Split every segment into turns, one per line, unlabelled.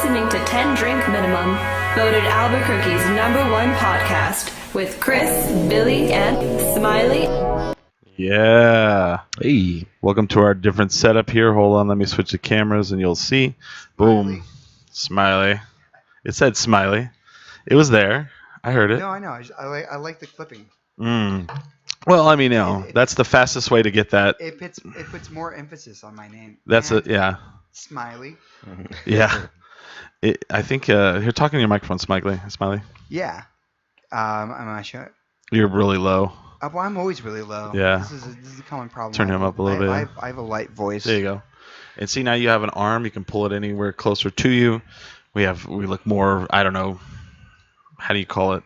listening to 10 Drink Minimum, voted Albuquerque's #1 podcast with Chris, Billy, and Smiley.
Yeah.
Hey.
Welcome to our different setup here. Hold on, let me switch the cameras and you'll see. Boom. Smiley. It said Smiley. It was there. I heard it.
No, I know. I like the clipping.
Well, I mean, that's the fastest way to get that.
It puts more emphasis on my name.
That's it. Yeah.
Smiley.
Yeah. I think you're talking to your microphone, Smiley.
Yeah. I'm not sure.
You're really low.
Well, I'm always really low.
Yeah.
This is a common problem.
Turn him up a little bit.
I have a light voice.
There you go. And see, now you have an arm. You can pull it anywhere closer to you. We look more. I don't know. How do you call it?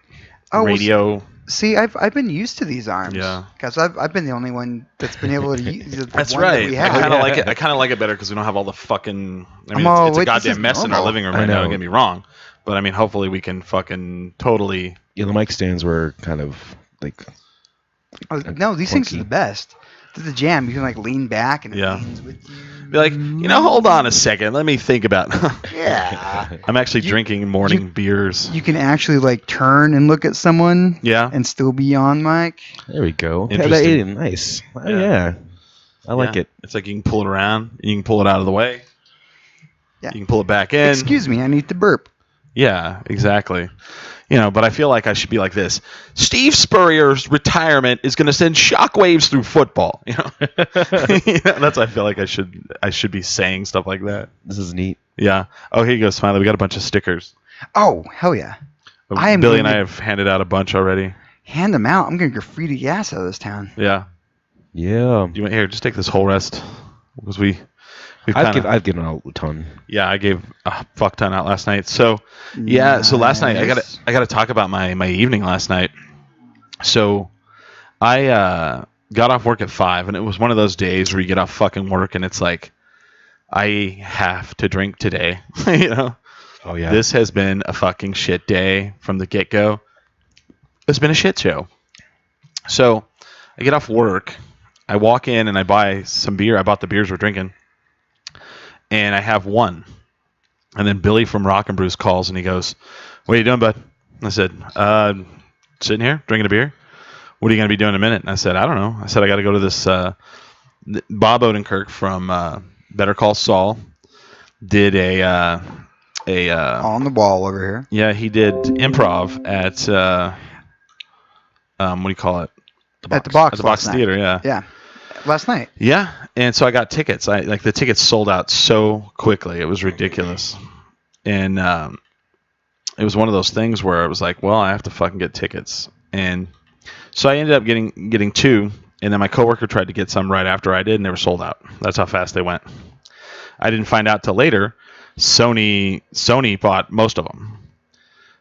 Radio.
Well, see, I've been used to these arms.
Yeah.
Because I've been the only one that's been able to use the
That's
one
right.
That we have.
I kind of like it. I kind of like it better because we don't have all the fucking. I mean, it's a goddamn mess in our living room right now. Don't get me wrong, but I mean, hopefully we can fucking totally.
Yeah, the mic stands were kind of like.
No, these things are the best. To the jam, you can like lean back and it leans with you.
Be like, hold on a second. Let me think about.
Yeah.
I'm actually drinking morning beers.
You can actually like turn and look at someone.
Yeah.
And still be on mic.
There we go.
Interesting.
Nice. Oh, yeah. I like it.
It's like you can pull it around. You can pull it out of the way.
Yeah.
You can pull it back in.
Excuse me, I need to burp.
Yeah, exactly. But I feel like I should be like this. Steve Spurrier's retirement is going to send shockwaves through football. That's what I feel like I should be saying stuff like that.
This is neat.
Yeah. Oh, here you go, Smiley. We got a bunch of stickers.
Oh, hell yeah.
Billy and I have handed out a bunch already.
Hand them out. I'm going to graffiti gas out of this town.
Yeah.
Yeah.
You want here? Just take this whole rest because
I've given out a ton.
Yeah, I gave a fuck ton out last night. So, yeah. So last night I got to talk about my evening last night. So, I got off work at 5, and it was one of those days where you get off fucking work and it's like, I have to drink today.
Oh yeah.
This has been a fucking shit day from the get go. It's been a shit show. So, I get off work. I walk in and I buy some beer. I bought the beers we're drinking. And I have one. And then Billy from Rock and Brews calls and he goes, "What are you doing, bud?" I said, "Sitting here, drinking a beer." "What are you going to be doing in a minute?" And I said, "I don't know." I said, "I got to go to this." Bob Odenkirk from Better Call Saul did a
on the wall over here.
Yeah, he did improv at what do you call it?
At the Box
Theater. Yeah.
Yeah. Last night.
Yeah, and so I got tickets. The tickets sold out so quickly. It was ridiculous. And it was one of those things where I was like, well, I have to fucking get tickets. And so I ended up getting two, and then my coworker tried to get some right after I did, and they were sold out. That's how fast they went. I didn't find out till later. Sony bought most of them.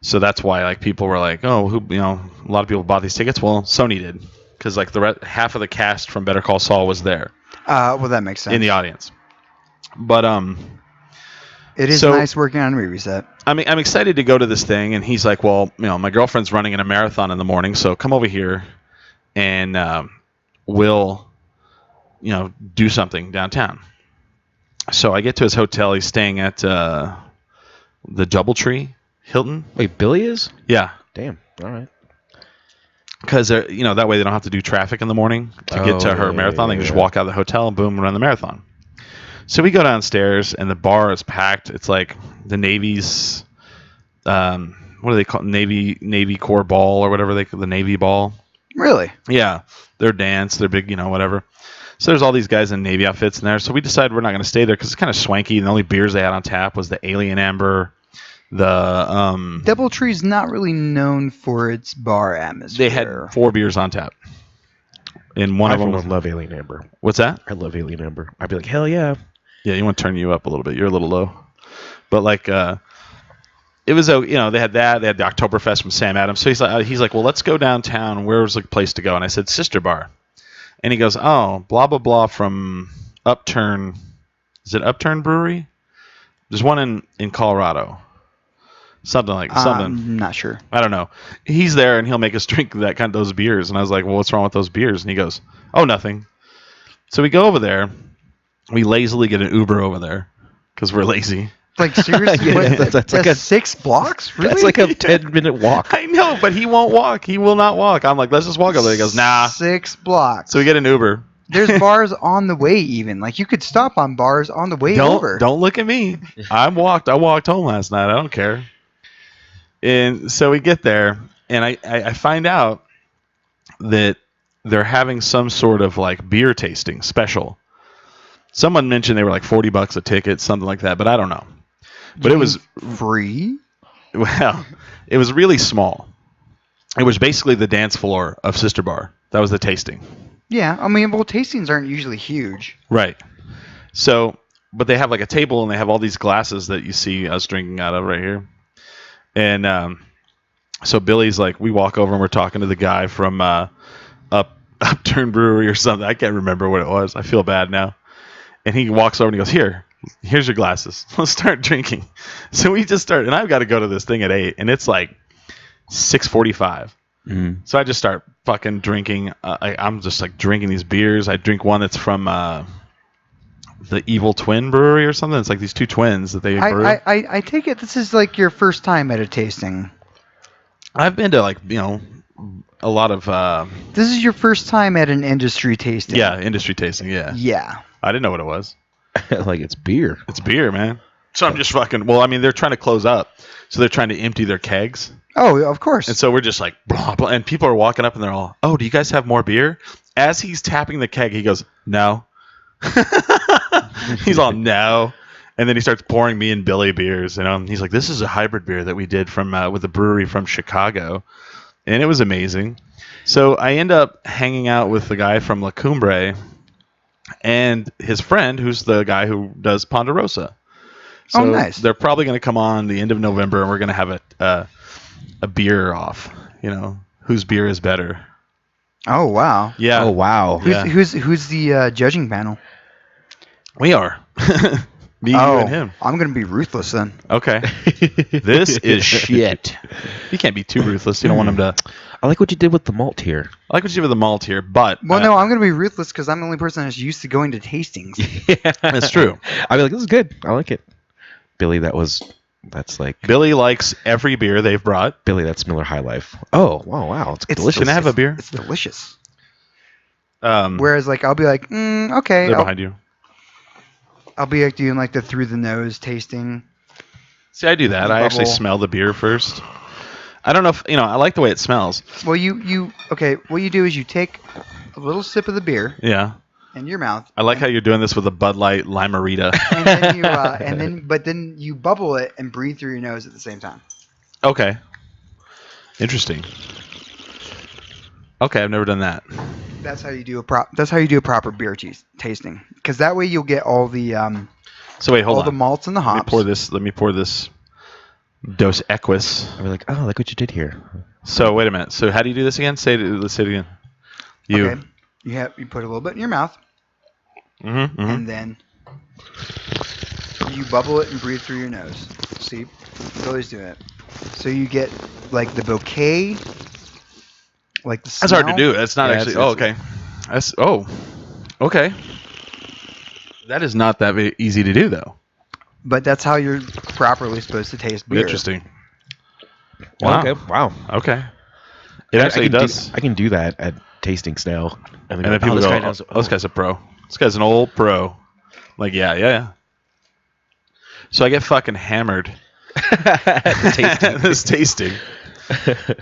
So that's why people were like, oh, a lot of people bought these tickets. Well, Sony did. Because half of the cast from Better Call Saul was there.
Well, that makes sense.
In the audience. But
it is nice working on a movie set.
I'm excited to go to this thing, and he's like, well, my girlfriend's running in a marathon in the morning, so come over here, and we'll, do something downtown. So I get to his hotel. He's staying at the DoubleTree Hilton.
Wait, Billy is?
Yeah.
Damn. All right.
Because that way they don't have to do traffic in the morning to get to her marathon. They can just walk out of the hotel and boom, run the marathon. So we go downstairs and the bar is packed. It's like the Navy's, what do they call it? Navy Corps ball or whatever the Navy ball.
Really?
Yeah, their dance, their big, whatever. So there's all these guys in Navy outfits in there. So we decided we're not going to stay there because it's kind of swanky. And the only beers they had on tap was the Alien Amber. The
DoubleTree's not really known for its bar atmosphere.
They had 4 beers on tap, and one of them was
love Alien Amber.
What's that?
I love Alien Amber. I'd be like, hell yeah.
Yeah, you want to turn you up a little bit. You're a little low, but it was they had that. They had the Oktoberfest from Sam Adams. So he's like, well, let's go downtown. Where's the place to go? And I said, Sister Bar, and he goes, oh, blah blah blah from Upturn. Is it Upturn Brewery? There's one in Colorado. Something.
I'm not sure.
I don't know. He's there and he'll make us drink those beers. And I was like, well, what's wrong with those beers? And he goes, oh, nothing. So we go over there. We lazily get an Uber over there because we're lazy.
Like seriously,
Yeah, that's like a
6 blocks. Really?
That's like a 10-minute walk.
I know, but he won't walk. He will not walk. I'm like, let's just walk over there. He goes, nah.
6 blocks.
So we get an Uber.
There's bars on the way even. Like you could stop on bars on the way over.
Don't look at me. I walked home last night. I don't care. And so we get there, and I find out that they're having some sort of like beer tasting special. Someone mentioned they were like $40 a ticket, something like that, but I don't know. But it was
free.
Well, it was really small. It was basically the dance floor of Sister Bar. That was the tasting.
Yeah, I mean, well, tastings aren't usually huge.
Right. So, but they have like a table, and they have all these glasses that you see us drinking out of right here. And so Billy's like, we walk over and we're talking to the guy from Upturn Brewery or something. I can't remember what it was. I feel bad now. And he walks over and he goes, here's your glasses. Let's start drinking. So we just start, and I've got to go to this thing at 8, and it's like 6:45. Mm. So I just start fucking drinking. I'm just like drinking these beers. I drink one that's from the Evil Twin Brewery or something. It's like these two twins that they brew.
I take it this is like your first time at a tasting.
I've been to like, a lot of...
this is your first time at an industry tasting.
Yeah, industry tasting, yeah.
Yeah.
I didn't know what it was.
Like it's beer.
It's beer, man. So I'm just fucking... Well, I mean, they're trying to close up. So they're trying to empty their kegs.
Oh, of course.
And so we're just like... Blah, blah, and people are walking up and they're all, oh, do you guys have more beer? As he's tapping the keg, he goes, no. He's all, no. And then he starts pouring me and Billy beers. He's like, this is a hybrid beer that we did from with a brewery from Chicago. And it was amazing. So I end up hanging out with the guy from La Cumbre and his friend, who's the guy who does Ponderosa. So
nice.
They're probably going to come on the end of November, and we're going to have a beer off. Whose beer is better?
Oh wow.
Yeah.
Oh wow.
Who's the judging panel?
We are. Me, you, and him.
I'm going to be ruthless then.
Okay. This is shit. You can't be too ruthless. You don't want him to...
I like what you did with the malt here.
I like what you did with the malt here, but...
Well, no, I'm going to be ruthless because I'm the only person that's used to going to tastings.
Yeah.
That's true.
I'd be like, this is good. I like it. Billy, that's like...
Billy likes every beer they've brought.
Billy, that's Miller High Life. Oh, wow. It's delicious.
Can I have a beer?
It's delicious.
Whereas,
like, I'll be like, okay.
They're behind you.
I'll be like doing like the through the nose tasting.
See, I do that. I actually smell the beer first. I don't know if I like the way it smells.
Well, okay. What you do is you take a little sip of the beer.
Yeah.
In your mouth.
I like how you're doing this with a Bud Light Limerita.
But then you bubble it and breathe through your nose at the same time.
Okay. Interesting. Okay, I've never done that.
That's how you do a proper beer tasting, because that way you'll get all the
So wait, hold on.
the malts and the hops.
Let me pour this Dos Equis.
I'd be like, oh, look what you did here.
So wait a minute. So how do you do this again? Let's say it again.
Okay. You put a little bit in your mouth, and then you bubble it and breathe through your nose. See, Billy's doing it. So you get like the bouquet. Like the smell.
That's hard to do. That's not actually. Okay. Okay. That is not that easy to do, though.
But that's how you're properly supposed to taste beer.
Interesting. Wow.
Okay. Wow.
Okay. It actually does.
I can do that at tastings now.
And then people go, this guy's a pro. This guy's an old pro. Like, yeah. So I get fucking hammered. This tasting.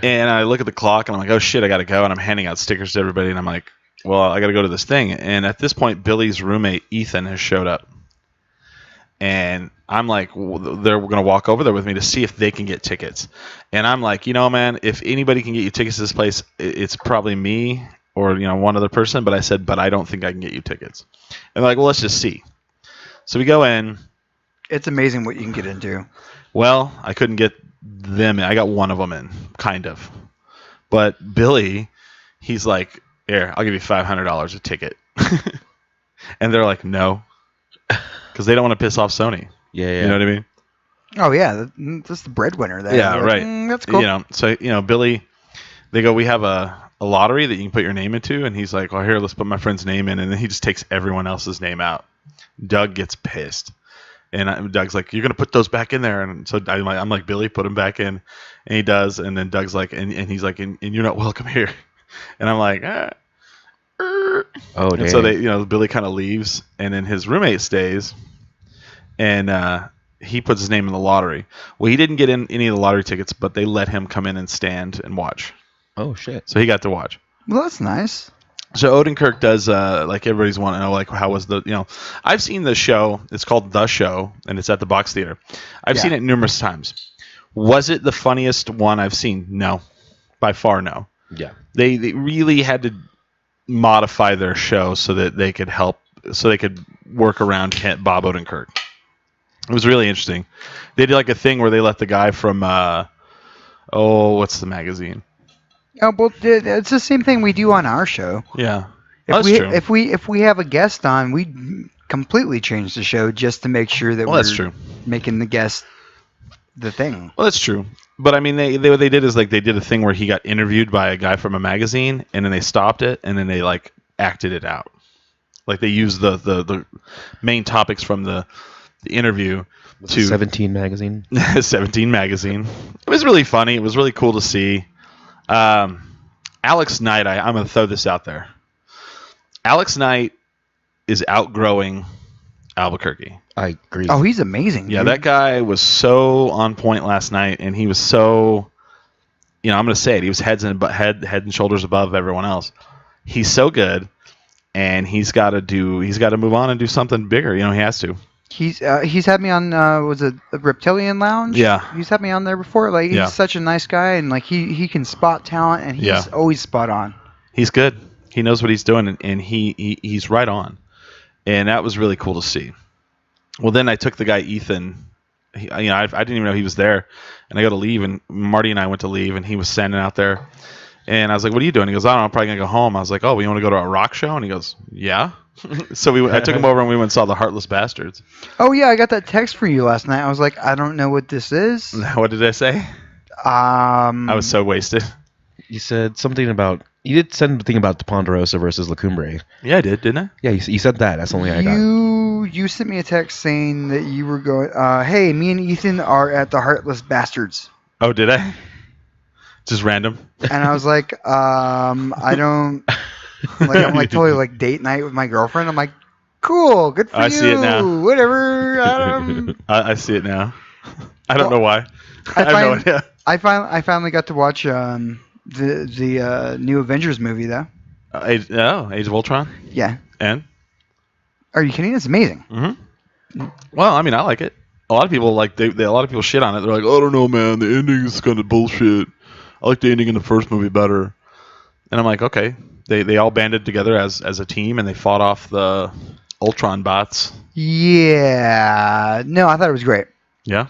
And I look at the clock and I'm like, oh shit, I gotta go. And I'm handing out stickers to everybody and I'm like, well, I gotta go to this thing. And at this point, Billy's roommate Ethan has showed up. And I'm like, they're gonna walk over there with me to see if they can get tickets. And I'm like, man, if anybody can get you tickets to this place, it's probably me or one other person. But I said, but I don't think I can get you tickets. And they're like, well, let's just see. So we go in.
It's amazing what you can get into.
Well, I couldn't get them in. I got one of them in, kind of. But Billy, he's like, here, I'll give you $500 a ticket. And they're like, no. Because they don't want to piss off Sony.
Yeah.
You know what I mean?
Oh, yeah. That's the breadwinner there.
Yeah, right.
That's cool.
So, Billy, they go, we have a lottery that you can put your name into. And he's like, well, here, let's put my friend's name in. And then he just takes everyone else's name out. Doug gets pissed. And Doug's like, "You're gonna put those back in there." And so I'm like, "Billy, put them back in," and he does. And then Doug's like, and he's like, and you're not welcome here. And I'm like, ah.
Oh,
and so Billy kind of leaves, and then his roommate stays, and he puts his name in the lottery. Well, he didn't get in any of the lottery tickets, but they let him come in and stand and watch.
Oh shit!
So he got to watch.
Well, that's nice.
So Odenkirk does like everybody's wanting to know, like, how was the I've seen the show. It's called The Show, and it's at the Box Theater. I've seen it numerous times. Was it the funniest one I've seen? No, by far no.
Yeah.
They really had to modify their show so that they could work around Bob Odenkirk. It was really interesting. They did like a thing where they let the guy from what's the magazine?
Oh, well, it's the same thing we do on our show.
Yeah.
If
true.
If we have a guest on, we completely change the show just to make sure that
that's true.
Making the guest the thing.
Well, that's true. But I mean, what they did is like they did a thing where he got interviewed by a guy from a magazine, and then they stopped it, and then they like acted it out. Like they used the main topics from the interview to
17 magazine.
17 magazine. It was really funny. It was really cool to see. Alex Knight, I'm going to throw this out there. Alex Knight is outgrowing Albuquerque.
I agree.
Oh, he's amazing.
Yeah,
dude.
that guy was so on point last night, and he was so, I'm going to say it. He was head and shoulders above everyone else. He's so good, and he's got to move on and do something bigger. He has to.
He's had me on was it the Reptilian Lounge?
Yeah.
He's had me on there before. Like he's such a nice guy, and like he can spot talent, and he's always spot on.
He's good. He knows what he's doing, and he's right on. And that was really cool to see. Well, then I took the guy Ethan. I didn't even know he was there, and I got to leave, and Marty and I went to leave, and he was standing out there, and I was like, "What are you doing?" He goes, "I don't know, I'm probably gonna go home." I was like, "Oh, we want to go to a rock show?" And he goes, "Yeah." So I took him over, and we went and saw the Heartless Bastards.
Oh yeah, I got that text from you last night. I was like, I don't know what this is.
What did I say? I was so wasted.
You said something about. You did send a thing about the Ponderosa versus La Cumbre.
Yeah, I did, didn't I?
Yeah, you said that. That's the only I got.
You sent me a text saying that you were going. Hey, me and Ethan are at the Heartless Bastards.
Oh, did I? Just random.
And I was like, I don't. I'm like totally like date night with my girlfriend. I'm like, cool, good for you.
I see it now.
Whatever.
I see it now. I don't know why. I have no idea.
I finally got to watch the new Avengers movie though.
Age of Ultron.
Yeah.
And?
Are you kidding? It's amazing.
Mm-hmm. Well, I mean, I like it. A lot of people a lot of people shit on it. They're like, "Oh, I don't know, man. The ending is kind of bullshit. I like the ending in the first movie better." And I'm like, okay. They all banded together as a team, and they fought off the Ultron bots.
Yeah. No, I thought it was great.
Yeah.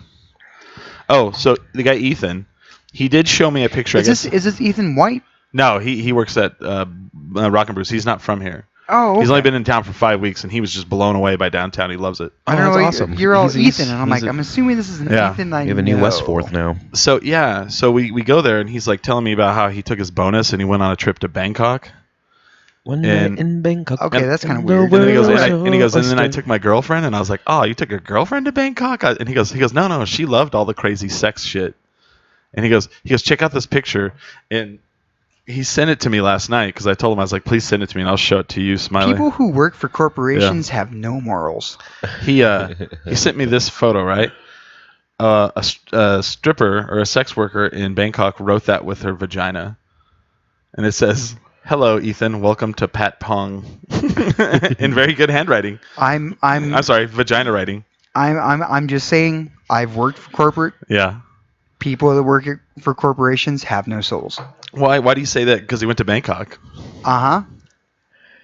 Oh, so the guy Ethan, he did show me a picture.
Is this Ethan White?
No, he works at Rock and Bruce. He's not from here.
Oh, okay.
He's only been in town for 5 weeks, and he was just blown away by downtown. He loves it.
I don't know.
That's awesome.
You're all Ethan, and I'm like, I'm assuming this is an
Yeah.
Ethan I
You have a new Westforth now.
So yeah, so we go there, and he's like telling me about how he took his bonus and he went on a trip to Bangkok.
One night in Bangkok.
Okay, that's kind of
And
weird.
then he goes, and then I took my girlfriend, and I was like, "Oh, you took your girlfriend to Bangkok?" And he goes, no, she loved all the crazy sex shit. And he goes, check out this picture, and he sent it to me last night because I told him, I was like, "Please send it to me, and I'll show it to you, Smiley."
People who work for corporations have no morals.
He sent me this photo, right? A stripper or a sex worker in Bangkok wrote that with her vagina, and it says, "Hello, Ethan. Welcome to Pat Pong," in very good handwriting.
I'm
sorry, vagina writing.
I'm just saying I've worked for corporate.
Yeah.
People that work for corporations have no souls.
Why do you say that? Because he went to Bangkok.
And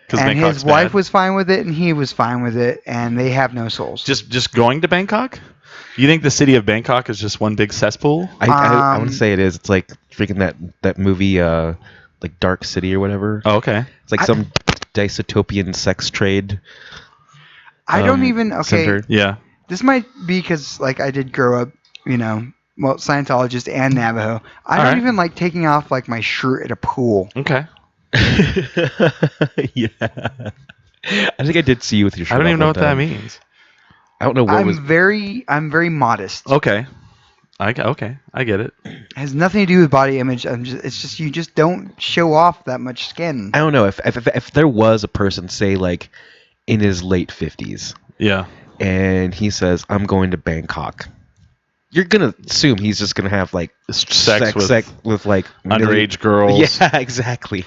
Bangkok's
his wife
bad.
was fine with it, and he was fine with it, and they have no souls.
Just going to Bangkok? You think the city of Bangkok is just one big cesspool?
I want to say it is. It's like freaking that movie, like Dark City or whatever.
Oh, okay.
It's like some dystopian sex trade.
I don't even. Okay.
Center.
Yeah.
This might be because like I did grow up, Scientologist and Navajo. I don't even like taking off like my shirt at a pool.
Okay.
Yeah. I think I did see you with your shirt.
I don't even
off
know
one
what that
time.
means.
I don't know what was.
I'm very modest.
Okay. I get it.
It has nothing to do with body image. It's just you just don't show off that much skin.
I don't know if there was a person, say like in his late 50s,
Yeah.
and he says, "I'm going to Bangkok." You're gonna assume he's just gonna have like
Sex
with like
underage girls.
Yeah, exactly.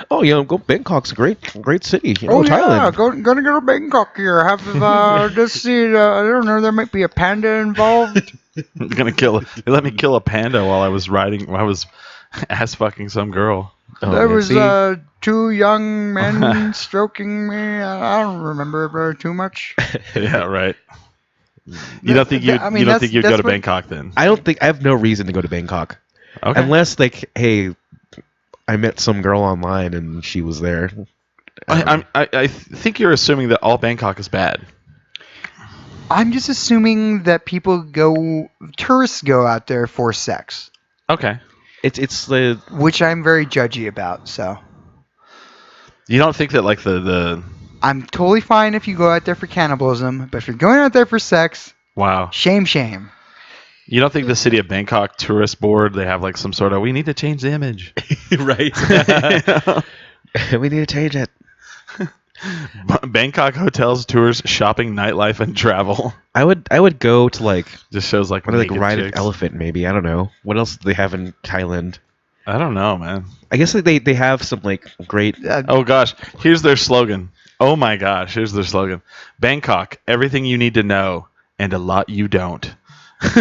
Oh, go Bangkok's a great city.
Oh yeah,
Thailand.
gonna go to Bangkok here. Have just see. I don't know. There might be a panda involved.
They let me kill a panda while I was ass fucking some girl.
Oh,
There
man,
was
see?
2 young men stroking me. I don't remember very too much.
Yeah, right. You don't think you'd go to Bangkok then?
I don't think I have no reason to go to Bangkok.
Okay.
Unless like, hey, I met some girl online and she was there.
I think you're assuming that all Bangkok is bad.
I'm just assuming that tourists go out there for sex,
Okay.
It's the
which I'm very judgy about. So
You don't think that like the
I'm totally fine if you go out there for cannibalism, but if you're going out there for sex,
wow.
shame, shame.
You don't think the city of Bangkok tourist board, they have like some sort of, we need to change the image.
right. We need to change it.
Bangkok hotels, tours, shopping, nightlife, and travel.
I would go to like
Just shows like
like
naked
ride an
chicks.
elephant maybe. I don't know. What else do they have in Thailand?
I don't know, man.
I guess like, they have some like great.
Oh gosh, here's their slogan. Oh my gosh, here's their slogan. Bangkok, everything you need to know, and a lot you don't.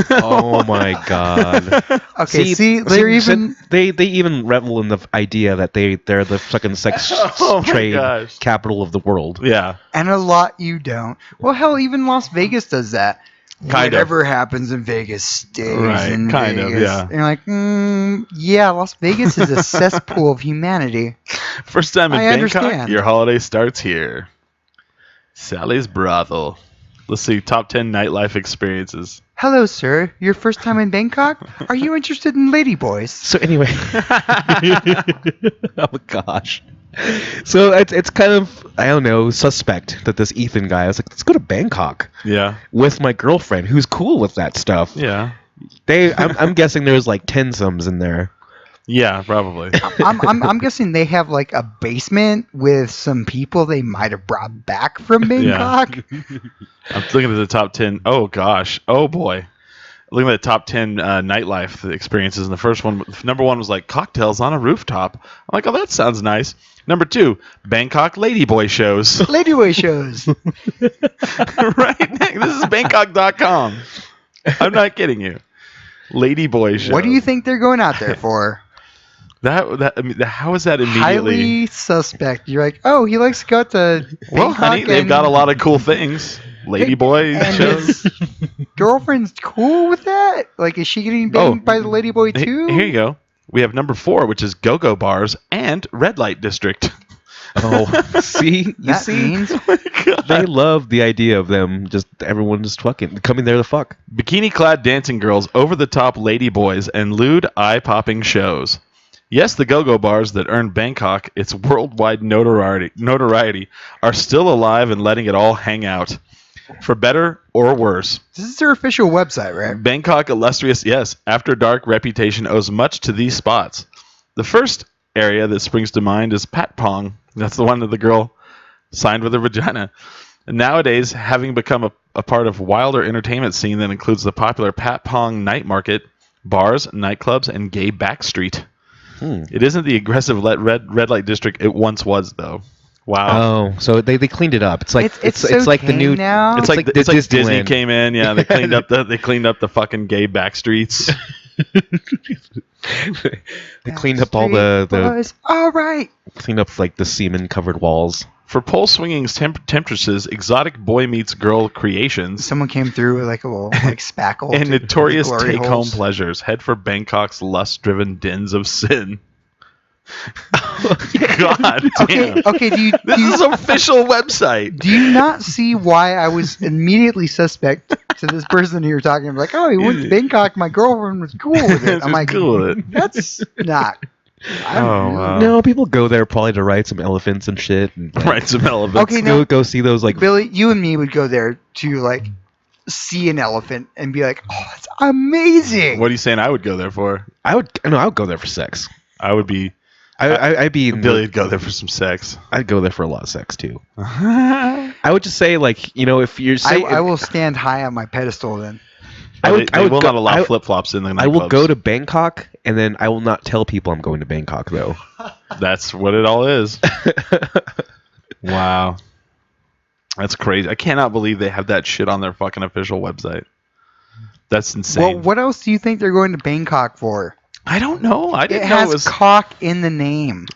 Oh my god.
Okay, see they're even
they even revel in the idea that they're the fucking sex
Oh my
trade
gosh.
capital of the world.
Yeah.
and a lot you don't. Well, hell, even Las Vegas does that.
Kind of.
Whatever happens in Vegas stays
Right,
in
kind of,
Vegas.
yeah.
And you're like, yeah, Las Vegas is a cesspool of humanity.
First time in
I
Bangkok,
understand.
your holiday starts here. Sally's Brothel. Let's see, top 10 nightlife experiences.
Hello, sir. Your first time in Bangkok? Are you interested in ladyboys?
So anyway, oh gosh. So it's kind of, I don't know, suspect that this Ethan guy, I was like, let's go to Bangkok
Yeah.
with my girlfriend who's cool with that stuff.
Yeah.
I'm guessing there's like 10-sums in there.
Yeah, probably.
I'm guessing they have like a basement with some people they might have brought back from Bangkok.
I'm looking at the top 10. Oh, gosh. Oh, boy. Looking at the top 10 nightlife experiences. And the first one, number 1 was like cocktails on a rooftop. I'm like, oh, that sounds nice. Number 2, Bangkok ladyboy shows.
Ladyboy shows.
Right? This is Bangkok.com. I'm not kidding you. Ladyboy shows.
What do you think they're going out there for?
I mean, how is that immediately?
Highly suspect. You're like, oh, he likes to go to Bangkok.
Well, honey, they've got a lot of cool things. Ladyboy
and
shows.
his girlfriend's cool with that? Like, is she getting banged by the ladyboy too?
Here you go. We have number 4, which is go-go bars and red light district.
Oh, see? You
That
see?
means
They love the idea of them, everyone just fucking coming there to fuck.
Bikini-clad dancing girls, over-the-top ladyboys, and lewd, eye-popping shows. Yes, the go-go bars that earned Bangkok its worldwide notoriety are still alive and letting it all hang out. For better or worse,
this is their official website, right?
Bangkok illustrious, yes, after dark reputation owes much to these spots. The first area that springs to mind is Pat Pong. That's the one that the girl signed with her vagina. And nowadays, having become a part of wilder entertainment scene that includes the popular Pat Pong night market, bars, nightclubs, and gay backstreet. It isn't the aggressive red light district it once was, though. Wow.
Oh, so they cleaned it up. It's like
It's
it's
so
like the new
tame now.
It's like
the
Disney
Disneyland.
came in. Yeah, they cleaned up the fucking gay backstreets.
They cleaned up all the
Boys. All right.
cleaned up like the semen covered walls.
For pole swinging temptresses, exotic boy meets girl creations,
Someone came through with like a little like spackle.
and
to
notorious
glory
take-home
holes.
pleasures, head for Bangkok's lust-driven dens of sin. God damn.
Okay.
This is an official website.
Do you not see why I was immediately suspect to this person who you're talking about? Like, oh, he went to Bangkok. My girlfriend was cool with it. I'm
She's
like,
cool with it.
that's not
Oh, wow.
No, people go there probably to ride some elephants and shit. And, like,
Right, some elephants.
Okay, no.
go see those like.
Billy, you and me would go there to like see an elephant and be like, "Oh, it's amazing."
What are you saying I would go there for?
I would go there for sex.
I would be...
I'd be in
Billy would go there for some sex.
I'd go there for a lot of sex too. I would just say like if you're saying
I will stand high on my pedestal then.
I would
not allow flip-flops in the nightclubs.
I will go to Bangkok and then I will not tell people I'm going to Bangkok though.
That's what it all is. Wow. That's crazy. I cannot believe they have that shit on their fucking official website. That's insane.
Well, what else do you think they're going to Bangkok for?
I don't know. I didn't
It
know
has
it was...
cock in the name.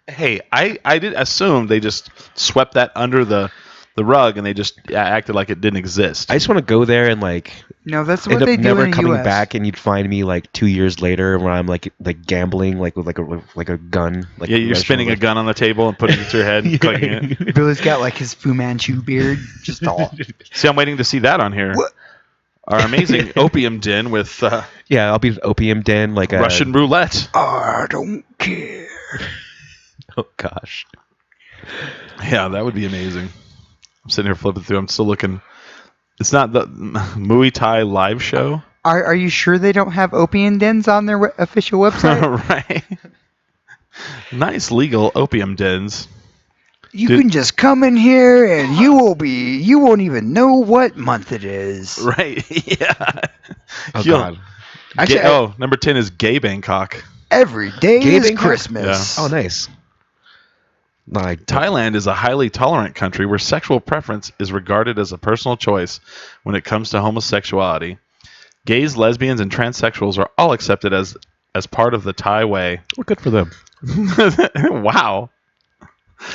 Hey, I did assume they just swept that under the rug and they just acted like it didn't exist.
I just want to go there and like
No, that's
end
what
up
they do
never
in the
coming
US.
back, and you'd find me like 2 years later when I'm like gambling like with like a gun. Like
Yeah, you're spinning a gun on the table and putting it to your head and clicking it.
Billy's got like his Fu Manchu beard, just all.
See, I'm waiting to see that on here.
What?
Our amazing opium den with
Yeah, I'll be an opium den like a
Russian roulette.
I don't care.
Oh gosh.
Yeah, that would be amazing. I'm sitting here flipping through. I'm still looking. It's not the Muay Thai live show.
Are you sure they don't have opium dens on their official website?
Right. Nice legal opium dens.
You can just come in here and you won't even know what month it is.
Right. Yeah.
Oh god.
Actually, number 10 is Gay Bangkok.
Every day
Gay
is
Bangkok?
Christmas.
Oh nice. Like
Thailand is a highly tolerant country where sexual preference is regarded as a personal choice when it comes to homosexuality. Gays, lesbians, and transsexuals are all accepted as part of the Thai way.
well, good for them.
Wow.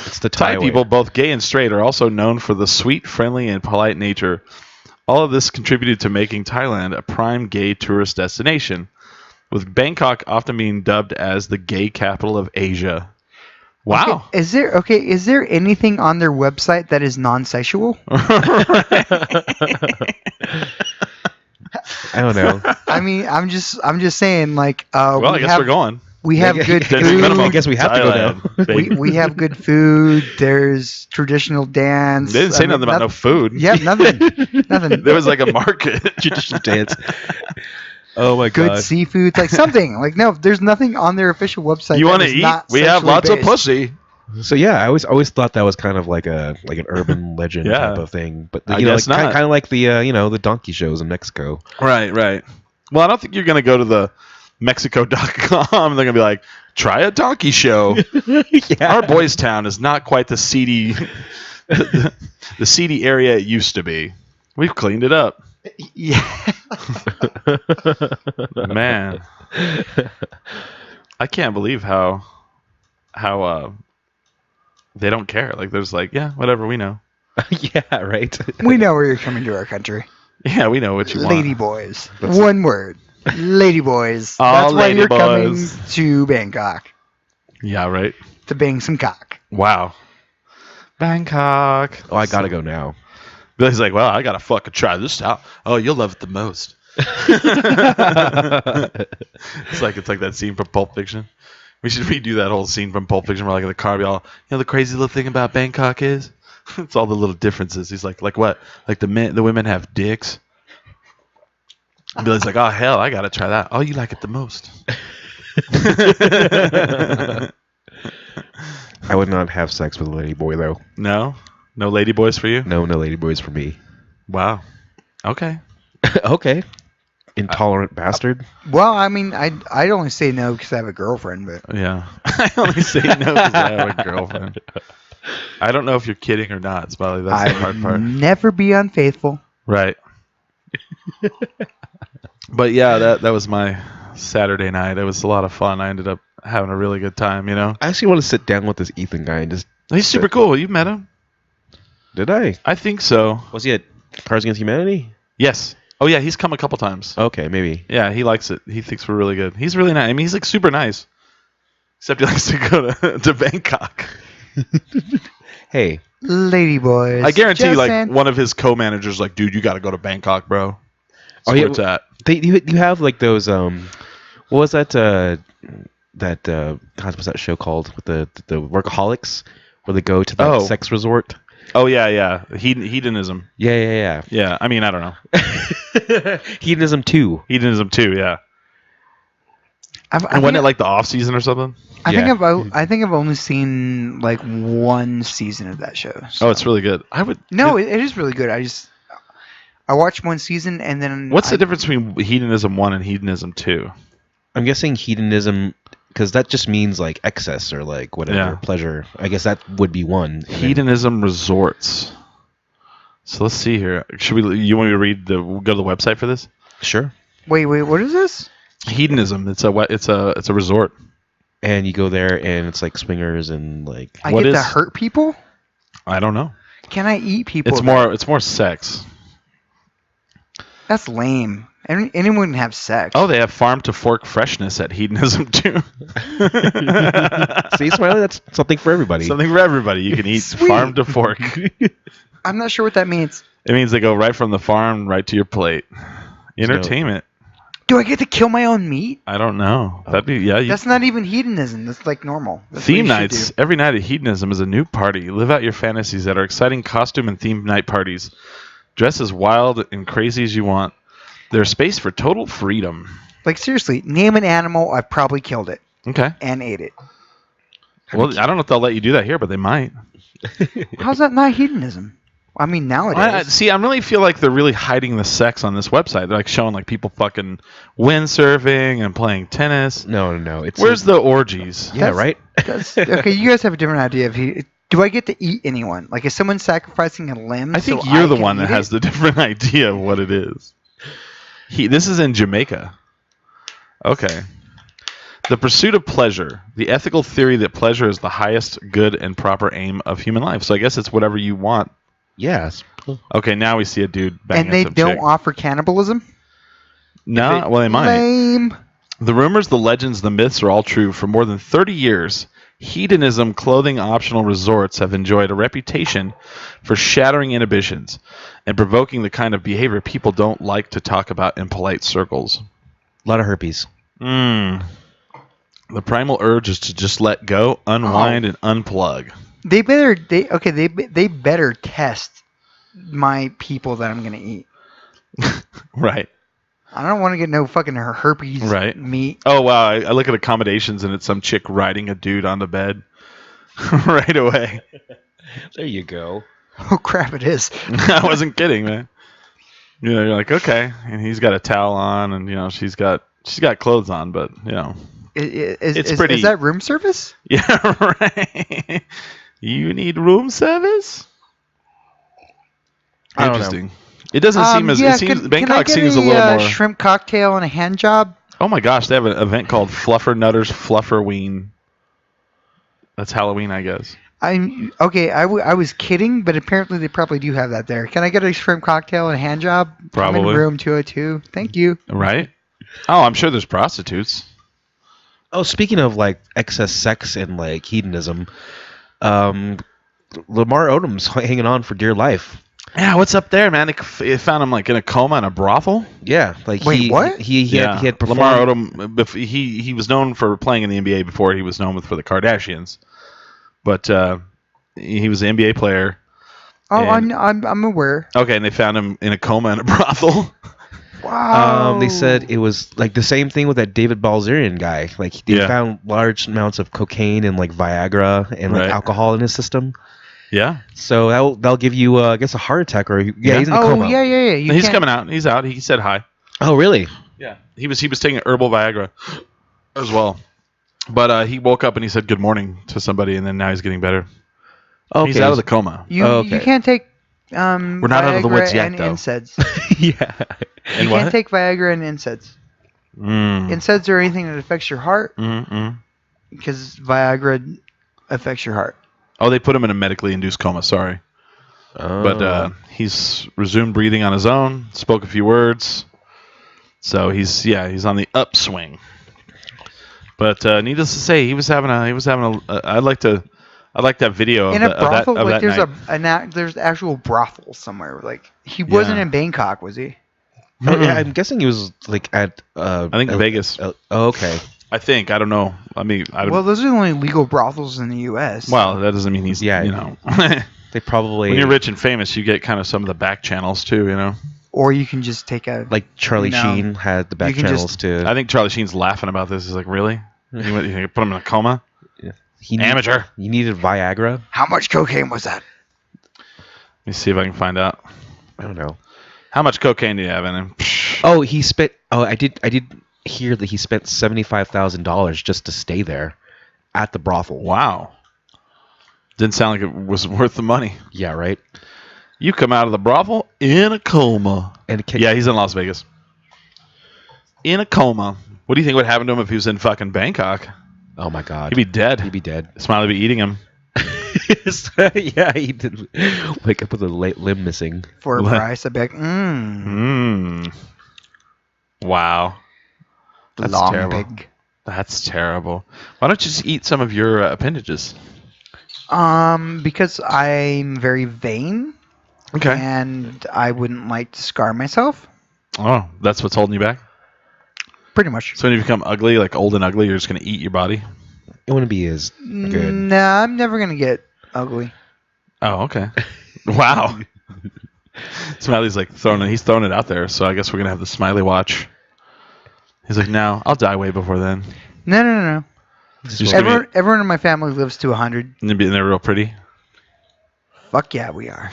It's the
Thai
Thai
people,
way.
both gay and straight, are also known for the sweet, friendly, and polite nature. All of this contributed to making Thailand a prime gay tourist destination, with Bangkok often being dubbed as the gay capital of Asia. Wow.
Okay, is there anything on their website that is non-sexual?
I don't know.
I mean, I'm just saying, like,
Well, I guess we're going.
We have good
That's minimum.
I
food.
guess we have to go now.
Thailand, baby.
We have good food. There's traditional dance.
They didn't say nothing about no food.
Yep, nothing. Nothing.
There was like a market.
Traditional dance. Oh my
Good
god.
seafood, like something. Like no, there's nothing on their official website.
You
that
want to
is
eat?
not
We have
sexually
lots
based.
of pussy.
So yeah, I always thought that was kind of like an urban legend
Yeah.
type of thing. But
I
you know,
guess
like,
not.
kind of like the the donkey shows in Mexico.
Right. Well, I don't think you're going to go to the Mexico.com and they're going to be like, try a donkey show.
Yeah.
Our boys' town is not quite the seedy, the seedy area it used to be. We've cleaned it up.
Yeah.
Man. I can't believe how they don't care. Like there's like, yeah, whatever, we know.
Yeah, right.
We know where you're coming to our country.
Yeah, we know what you want.
Lady boys. One word. Lady boys.
All
That's why
lady
you're
boys.
coming to Bangkok.
Yeah, right.
To bang some cock.
Wow. Bangkok.
Oh, I gotta go now.
Billy's like, well, I gotta fucking try this out. Oh, you'll love it the most. It's like that scene from Pulp Fiction. We should redo that whole scene from Pulp Fiction where like in the car, be all, the crazy little thing about Bangkok is, it's all the little differences. He's like what? Like the women have dicks. And Billy's like, oh hell, I gotta try that. Oh, you like it the most.
I would not have sex with a lady boy though.
No lady boys for you.
No lady boys for me.
Wow. Okay.
Okay. Intolerant bastard.
Well, I mean, I'd only say no because I have a girlfriend, but
Yeah. I only say no because I have a girlfriend. I don't know if you're kidding or not, Smiley. That's the hard part.
never be unfaithful.
Right. But yeah, that was my Saturday night. It was a lot of fun. I ended up having a really good time,
I actually want to sit down with this Ethan guy and just...
He's super cool. You've met him?
Did I?
I think so.
Was he at Cards Against Humanity?
Yes. Oh yeah, he's come a couple times.
Okay, maybe.
Yeah, he likes it. He thinks we're really good. He's really nice. I mean, he's like super nice. Except he likes to go to Bangkok.
Hey.
Lady boys.
I guarantee
just
like
saying.
one of his co-managers like, dude, you got to go to Bangkok, bro. That's
Oh,
where
yeah.
it's at.
You have like those what was that that what's that show called with the workaholics where they go to that sex resort?
Oh yeah. Hedonism.
Yeah.
Yeah, I mean I don't know.
Hedonism 2.
Hedonism 2, yeah.
I
And wasn't it like the off season or something?
I
Yeah.
think I've only seen like one season of that show.
Oh, it's really good.
No, it is really good. I watched one season and then.
What's the difference between Hedonism 1 and Hedonism 2?
I'm guessing hedonism because that just means like excess or like whatever pleasure. I guess that would be one.
Hedonism resorts. So let's see here. You want me to read go to the website for this?
Sure.
Wait, what is this?
Hedonism. It's a resort.
And you go there and it's like swingers and like.
I get to hurt people?
I don't know.
Can I eat people?
It's more sex.
That's lame. Anyone can have sex.
Oh, they have farm to fork freshness at Hedonism 2.
See, Smiley, that's something for everybody.
Something for everybody. You can eat
Sweet.
farm to fork.
I'm not sure what that means.
It means they go right from the farm right to your plate. Entertainment.
Do I get to kill my own meat?
I don't know. That'd be
That's not even hedonism. That's like normal. That's what
Theme
you should
nights.
do.
Every night at Hedonism is a new party. Live out your fantasies at our exciting costume and themed night parties. Dress as wild and crazy as you want. There's space for total freedom.
Like seriously, name an animal. I've probably killed it
Okay.
and ate it.
Well, I don't know if they'll let you do that here, but they might.
How's that not hedonism? I mean, nowadays.
See, I really feel like they're really hiding the sex on this website. They're like showing like people fucking windsurfing and playing tennis.
No.
Where's the orgies?
Yeah, right?
Okay, you guys have a different idea of do I get to eat anyone? Like, is someone sacrificing a limb?
I think
so
you're the
can
one that
eat
has
it?
the different idea of what it is. This is in Jamaica. Okay. The pursuit of pleasure. The ethical theory that pleasure is the highest good and proper aim of human life. So I guess it's whatever you want.
Yes.
Okay, now we see a dude banging
And they
some
don't
chick.
offer cannibalism?
No, well, they might.
Lame.
The rumors, the legends, the myths are all true. For more than 30 years, hedonism clothing optional resorts have enjoyed a reputation for shattering inhibitions and provoking the kind of behavior people don't like to talk about in polite circles.
A lot of herpes.
The primal urge is to just let go, unwind, and unplug.
They better test my people that I'm gonna eat.
Right.
I don't want to get no fucking herpes meat.
Oh, wow. I look at accommodations and it's some chick riding a dude on the bed right away.
There you go.
Oh crap! It is.
I wasn't kidding, man. You know, you're like, okay, and he's got a towel on, and you know, she's got clothes on, but you know, it's pretty.
Is that room service?
Yeah, right. You need room service.
I don't know.
Interesting. It doesn't seem as it seems. Bangkok
can I get
seems a little more.
shrimp cocktail and a hand job.
Oh my gosh, they have an event called Fluffer Nutters Flufferween. That's Halloween, I guess.
I'm okay. I was kidding, but apparently they probably do have that there. Can I get a shrimp cocktail and a hand job?
Probably.
I'm in room 202. Thank you.
Right? Oh, I'm sure there's prostitutes.
Oh, speaking of like excess sex and like hedonism, Lamar Odom's hanging on for dear life.
Yeah, what's up there, man? They found him like in a coma in a brothel.
Yeah, like
Wait, what?
He had performed.
Lamar Odom. He was known for playing in the NBA before he was known for the Kardashians, but he was an NBA player.
Oh,
And-
I'm aware.
Okay, and they found him in a coma in a brothel.
Wow.
They said it was like the same thing with that David Balzerian guy. Like they found large amounts of cocaine and like Viagra and like
Right.
alcohol in his system.
Yeah,
So that'll give you, I guess, a heart attack or he's in a
Oh
coma.
yeah.
he's coming out. He's out. He said hi.
Oh really?
Yeah, he was taking herbal Viagra as well, but he woke up and he said good morning to somebody, and then now he's getting better.
Okay.
He's out of the coma.
You can't take
We're not out of the woods yet,
and
though.
NSAIDs.
yeah.
And
You
what?
can't take Viagra and NSAIDs. NSAIDs are anything that affects your heart because Viagra affects your heart.
Oh, they put him in a medically induced coma. Sorry. But he's resumed breathing on his own. Spoke a few words. So he's on the upswing. But needless to say, he was having a. I'd like that video
In
of,
a brothel,
that, of
like
that night.
there's actual brothel somewhere. Like he wasn't
Yeah.
in Bangkok, was he?
Oh, yeah, I'm guessing he was like at.
I think Vegas.
okay.
I think. I don't know. I mean,
Well, those are the only legal brothels in the U.S.
well, that doesn't mean he's,
Yeah.
you know.
They probably
When you're rich and famous, you get kind of some of the back channels too, you know.
Or you can just take a
like Charlie
No.
Sheen had the back
You can
channels
just-
too.
I think Charlie Sheen's laughing about this. He's like, really? You put him in a coma?
He
Amateur.
You needed Viagra?
How much cocaine was that?
Let me see if I can find out.
I don't know.
How much cocaine do you have in him?
Oh, he spent. Oh, I did hear that he spent $75,000 just to stay there, at the brothel.
Wow. Didn't sound like it was worth the money.
Yeah, right.
You come out of the brothel in a coma.
And
Yeah, he's in Las Vegas. In a coma. What do you think would happen to him if he was in fucking Bangkok?
Oh my God.
He'd be dead.
He'd be dead.
Smiley would be eating him.
Yeah, he did wake up with a limb missing.
For a
What?
price, I'd be like,
Wow. That's
long
terrible.
pig.
That's terrible. Why don't you just eat some of your appendages?
Because I'm very vain,
Okay.
and I wouldn't like to scar myself.
Oh, that's what's holding you back?
Pretty much.
So when you become ugly, like old and ugly, you're just going to eat your body?
It wouldn't be as good.
Nah, I'm never gonna get ugly.
Oh, okay. Wow. Smiley's like he's throwing it out there, so I guess we're going to have the Smiley watch. He's like, no, I'll die way before then.
No.
Just give me-
Everyone in my family lives to 100.
and they're real pretty.
Fuck yeah, we are.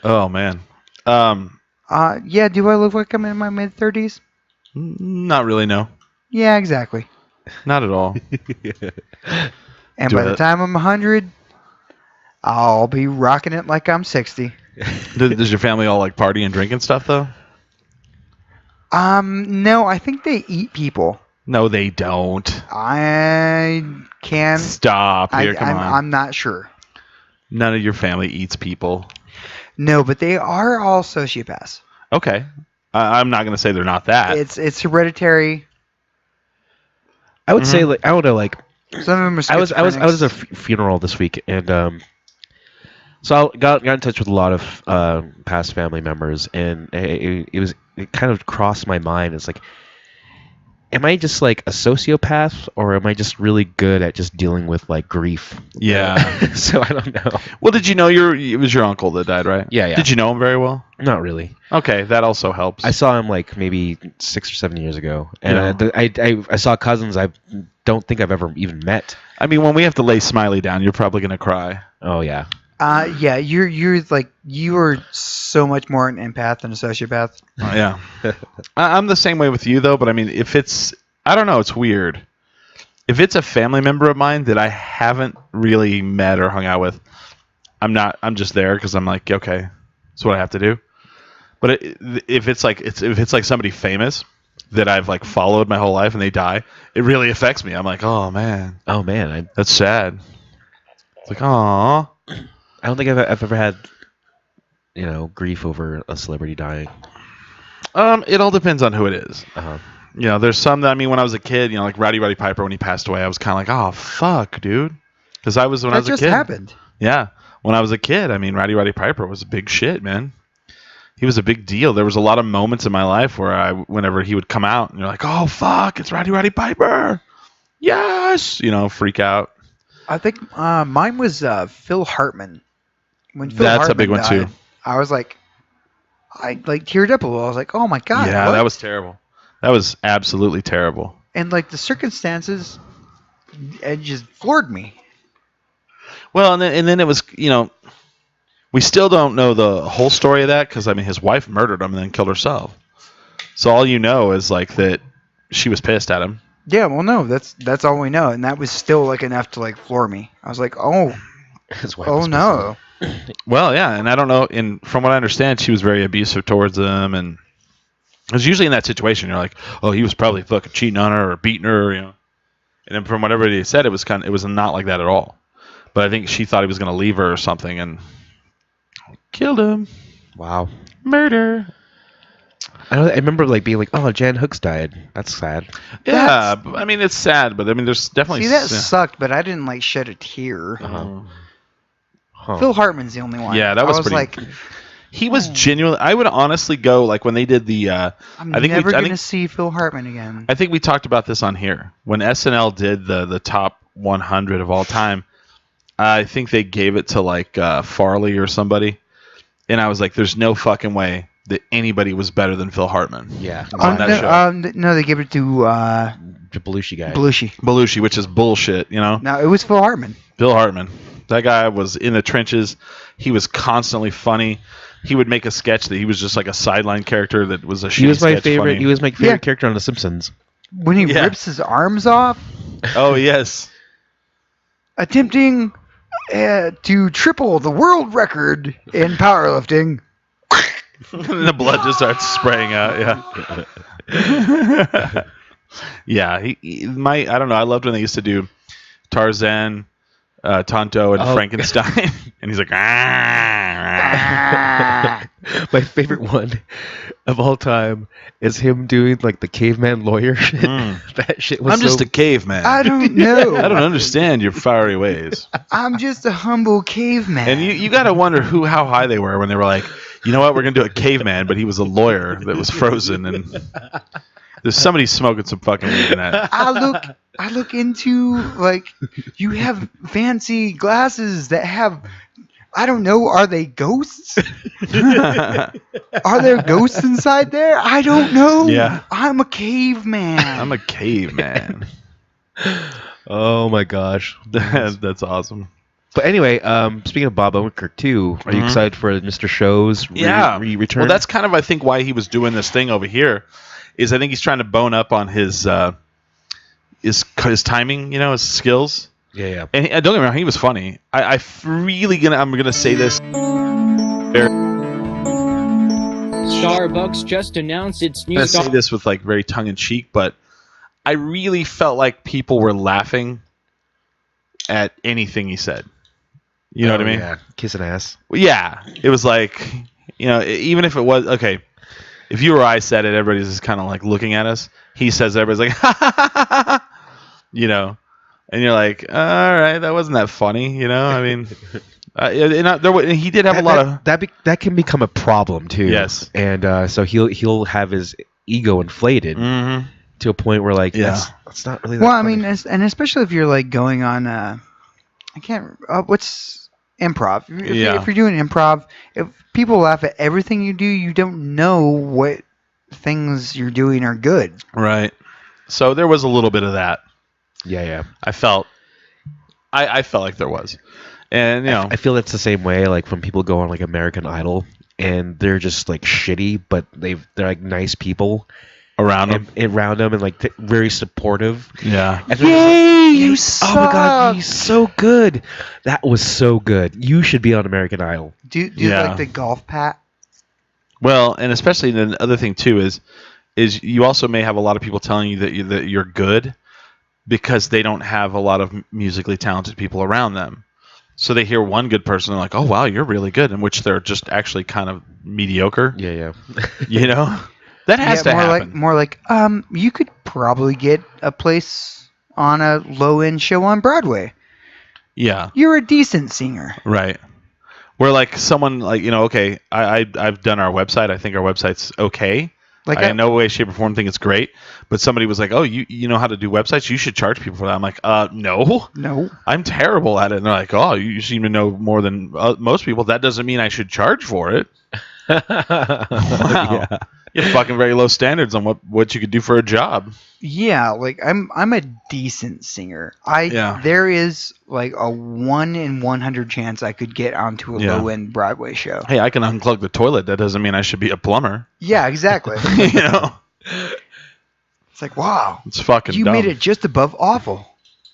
Oh, man.
Yeah, do I look like I'm in my mid-30s?
Not really, no.
Yeah, exactly.
Not at all.
And
Do
by
I-
the time I'm 100, I'll be rocking it like I'm 60.
Does your family all like party and drink and stuff, though?
No, I think they eat people.
No, they don't.
I can.
Stop. Here, come on.
I'm not sure.
None of your family eats people.
No, but they are all sociopaths.
Okay. I'm not going to say they're not that.
It's hereditary.
I would say like I don't know like
Some of them are
I was at a
schizophrenics.
funeral this week and so I got in touch with a lot of past family members and it kind of crossed my mind. It's like, am I just like a sociopath or am I just really good at just dealing with like grief?
Yeah.
So I don't know.
Well, did you know it was your uncle that died, right?
Yeah.
Did you know him very well?
Not really.
Okay, that also helps.
I saw him like maybe 6 or 7 years ago, and
Yeah.
I saw cousins I don't think I've ever even met.
I mean, when we have to lay Smiley down, you're probably going to cry.
Oh yeah.
Yeah, you're like you are so much more an empath than a sociopath.
Yeah. I'm the same way with you, though, but I mean, I don't know, it's weird. If it's a family member of mine that I haven't really met or hung out with, I'm just there because I'm like, okay, that's what I have to do. But if it's like somebody famous that I've like followed my whole life and they die, it really affects me. I'm like, oh man, that's sad. It's like, aw.
I don't think I've ever had, grief over a celebrity dying.
It all depends on who it is.
Uh-huh.
You know, there's some that, I mean, when I was a kid, like Rowdy Piper, when he passed away, I was kind of like, oh, fuck, dude. Because I was a kid.
That just happened.
Yeah. When I was a kid, I mean, Rowdy Piper was a big shit, man. He was a big deal. There was a lot of moments in my life where whenever he would come out, and you're like, oh, fuck, it's Rowdy Piper. Yes! Freak out.
I think mine was Phil Hartman. When Phil
That's a
Hartman
big one,
died,
too.
I was like, I like teared up a little. I was like, oh my god.
Yeah,
what?
that was terrible. That was absolutely terrible.
And like the circumstances, it just floored me.
Well, and then it was, we still don't know the whole story of that because, I mean, his wife murdered him and then killed herself. So all you know is, like, that she was pissed at him.
Yeah, well, no, that's all we know, and that was still like enough to like floor me. I was like, oh,
His wife
oh
was
no.
Well, yeah, and I don't know. And from what I understand, she was very abusive towards him, and because usually in that situation, you're like, oh, he was probably fucking cheating on her or beating her, And then from what everybody said, it was not like that at all. But I think she thought he was going to leave her or something, and killed him.
Wow.
Murder.
I remember like being like, oh, Jan Hooks died. That's sad.
Yeah, I mean, it's sad, but I mean, there's definitely.
See, that sucked, but I didn't like shed a tear.
Uh-huh. Huh.
Phil Hartman's the only one.
Yeah, that was
I was
pretty.
like,
He was genuinely. I would honestly go like when they did the.
I'm never going to see Phil Hartman again.
I think we talked about this on here when SNL did the top 100 of all time. I think they gave it to like Farley or somebody, and I was like, "There's no fucking way that anybody was better than Phil Hartman."
Yeah.
On that show.
No, they gave it to
The Belushi guy.
Belushi, which is bullshit. You know.
No, it was Phil Hartman.
Phil Hartman. That guy was in the trenches. He was constantly funny. He would make a sketch that he was just like a sideline character that was a shitty
He was my
sketch
favorite.
funny.
He was my favorite character on The Simpsons.
When he rips his arms off,
Oh yes.
attempting to triple the world record in powerlifting.
And the blood just starts spraying out. Yeah. Yeah. I don't know. I loved when they used to do Tarzan, Tonto, and Frankenstein, and he's like,
My favorite one of all time is him doing like the caveman lawyer shit. That shit was
I'm just a caveman.
I don't know.
I don't understand your fiery ways.
I'm just a humble caveman.
And you got to wonder how high they were when they were like, you know what, we're gonna do a caveman, but he was a lawyer that was frozen, and there's somebody smoking some fucking weed in that.
I look into like you have fancy glasses that have. I don't know. Are they ghosts? Are there ghosts inside there? I don't know.
Yeah.
I'm a caveman.
I'm a caveman.
Oh my gosh.
That's awesome.
But anyway, speaking of Bob Odenkirk too, are you excited for Mr. Show's return?
Well, that's kind of I think why he was doing this thing over here, is I think he's trying to bone up on his timing, his skills.
Yeah.
And don't get me wrong, he was funny. I'm gonna say this.
Starbucks just announced its new.
I'm gonna say this with like very tongue in cheek, but I really felt like people were laughing at anything he said. You know what I mean?
Yeah, kissing ass.
Well, yeah, it was like, even if it was okay. If you or I said it, everybody's just kind of like looking at us. He says, everybody's like, ha ha ha ha, and you're like, all right, that wasn't that funny, I mean, he did have a lot of
that can become a problem too.
Yes,
and so he'll have his ego inflated to a point where like that's not really. That funny.
I mean, and especially if you're like going on, what's improv? If you're doing improv, if people laugh at everything you do, you don't know what things you're doing are good.
Right. So there was a little bit of that.
Yeah.
I felt like there was, and
I feel it's the same way. Like when people go on like American Idol and they're just like shitty, but they're like nice people
around them
and like very supportive.
Yeah.
Yay! You suck.
Oh my god, he's so good. That was so good. You should be on American Idol.
Do like the golf pat?
Well, and especially the other thing too is you also may have a lot of people telling you that you're good because they don't have a lot of musically talented people around them. So they hear one good person and they're like, "Oh wow, you're really good," in which they're just actually kind of mediocre.
Yeah.
That has to happen.
More like you could probably get a place on a low-end show on Broadway.
Yeah.
You're a decent singer.
Right. Where like someone like, okay, I've done our website. I think our website's okay. Like I in no way, shape, or form think it's great. But somebody was like, "Oh, you know how to do websites? You should charge people for that." I'm like, no, I'm terrible at it. And they're like, "Oh, you seem to know more than most people. That doesn't mean I should charge for it." Wow. Yeah. You have fucking very low standards on what you could do for a job.
Yeah, like I'm a decent singer. There is like a 1 in 100 chance I could get onto a low-end Broadway show.
Hey, I can unplug the toilet. That doesn't mean I should be a plumber.
Yeah, exactly. It's like, wow.
It's fucking
You
dumb.
made it just above awful.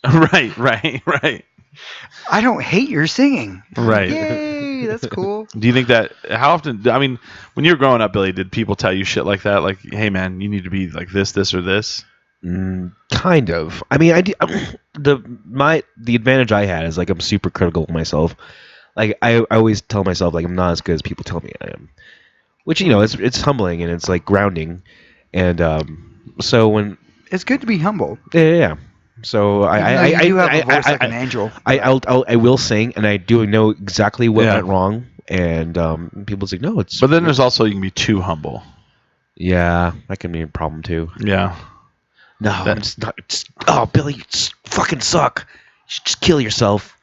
Right.
I don't hate your singing.
Right.
Yay, that's cool.
Do you think that, how often, I mean, when you were growing up, Billy, did people tell you shit like that? Like, hey, man, you need to be like this, or this?
Kind of. I mean, the advantage I had is like I'm super critical of myself. Like I always tell myself like I'm not as good as people tell me I am, which it's humbling and it's like grounding, and so when
it's good to be humble.
Yeah. So
you do have a voice like an angel.
I will sing, and I do know exactly what went wrong And people say, no, it's.
But then there's also you can be too humble.
Yeah, that can be a problem too.
Yeah.
No, I'm just not. Oh, Billy, you just fucking suck. You should just kill yourself.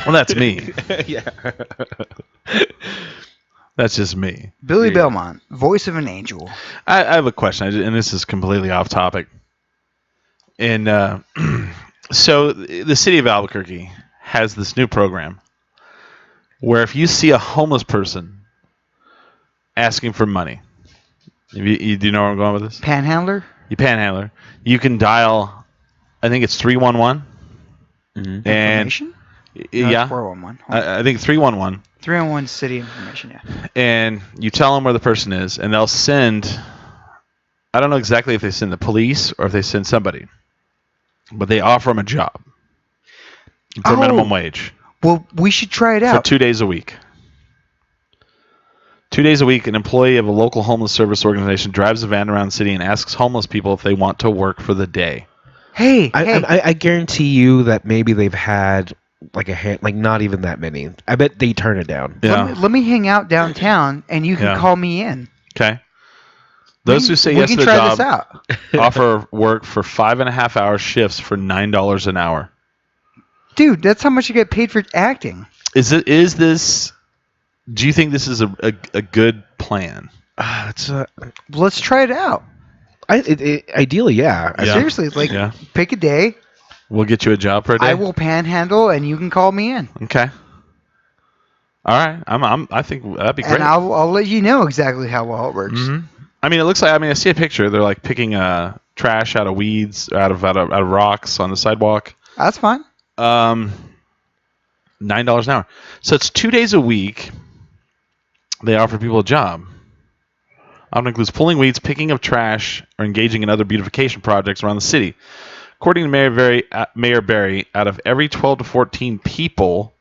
Well, that's me.
Yeah.
That's just me.
Billy
Yeah.
Belmont, voice of an angel.
I have a question, and this is completely off topic. And so the city of Albuquerque has this new program where if you see a homeless person asking for money, do you know where I'm going with this?
Panhandler?
You panhandler. You can dial, I think it's 311.
Mm-hmm.
And
Information? No,
yeah,
it's 411.
I think 311.
311 city information, yeah.
And you tell them where the person is, and they'll send. I don't know exactly if they send the police or if they send somebody, but they offer them a job for minimum wage
Well, we should try it
for
out.
2 days a week. 2 days a week, an employee of a local homeless service organization drives a van around the city and asks homeless people if they want to work for the day.
Hey,
I guarantee you that maybe they've had like not even that many. I bet they turn it down.
Yeah.
let me hang out downtown, and you can
Yeah.
call me in.
Okay. Those who say
we
yes
can
to the
try
job
this out.
offer work for 5.5-hour shifts for $9 an hour.
Dude, that's how much you get paid for acting.
Is this? Do you think this is a good plan?
Let's try it out.
Ideally, yeah.
Yeah.
Seriously, like,
Yeah.
pick a day.
We'll get you a job for a day.
I will panhandle, and you can call me in.
Okay. All right. I think that'd be great.
And I'll let you know exactly how well it works.
Mhm. I mean, it looks like. I mean, I see a picture. They're like picking trash out of weeds, out of rocks on the sidewalk.
That's fine.
$9 an hour. So it's 2 days a week. They offer people a job. Often includes pulling weeds, picking up trash, or engaging in other beautification projects around the city. According to Mayor Barry, out of every 12 to 14 people,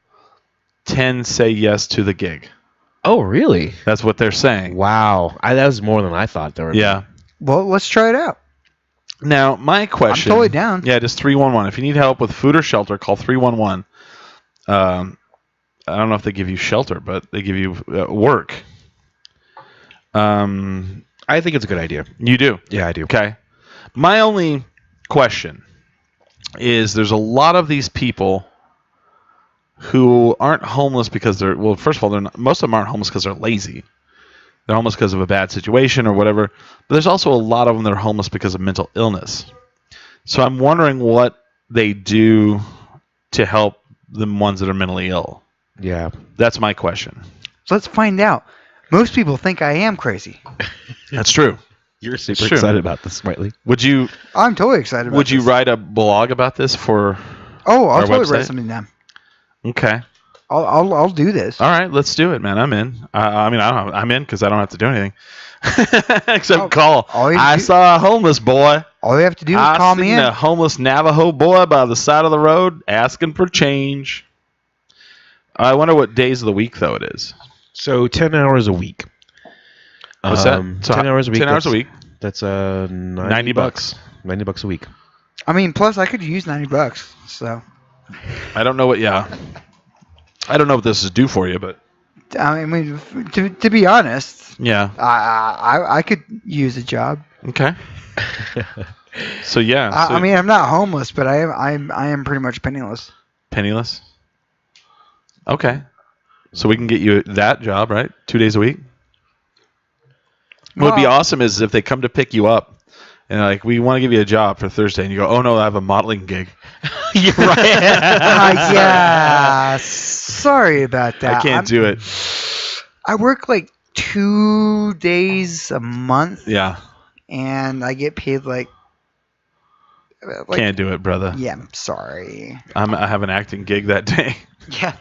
10 say yes to the gig.
Oh, really?
That's what they're saying.
Wow. That was more than I thought there were.
Yeah.
Well, let's try it out.
Now, my question...
I'm totally down.
Yeah, just 311. If you need help with food or shelter, call 311. I don't know if they give you shelter, but they give you work.
I think it's a good idea.
You do?
Yeah, I do.
Okay. My only question is there's a lot of these people who aren't homeless because they're... Well, first of all, most of them aren't homeless because they're lazy. They're homeless because of a bad situation or whatever. But there's also a lot of them that are homeless because of mental illness. So I'm wondering what they do to help the ones that are mentally ill.
Yeah.
That's my question.
So let's find out. Most people think I am crazy.
That's true.
You're super
Sure.
excited about this, Smiley.
Would you
I'm totally excited about
would you
this.
write a blog about this for...
Oh, I'll
our
totally
website?
write something down.
Okay.
I'll do this.
All right, let's do it, man. I'm in. I'm in because I don't have to do anything except call.
all you
I
do-
saw a homeless boy.
All you have to do is
I
call me
seen
in.
a homeless Navajo boy by the side of the road asking for change. I wonder what days of the week though it is.
So 10 hours a week.
What's that? So
10 hours a week.
10 hours a week.
That's $90.
$90.
$90 a week.
I mean, plus I could use $90. So
I don't know what. Yeah. I don't know what this is due for you, but
I mean, to be honest,
yeah.
I could use a job.
Okay. So yeah. So
I mean, I'm not homeless, but I am pretty much penniless.
penniless. Okay. So we can get you that job, right? 2 days a week. What would be
Well-
awesome is if they come to pick you up and like, we want to give you a job for Thursday, and you go, oh no, I have a modeling gig.
You're right.
Yeah, sorry about that.
I can't do it.
I work like 2 days a month,
Yeah,
and I get paid like
can't do it, brother.
Yeah, I'm sorry.
I have an acting gig that day.
Yeah.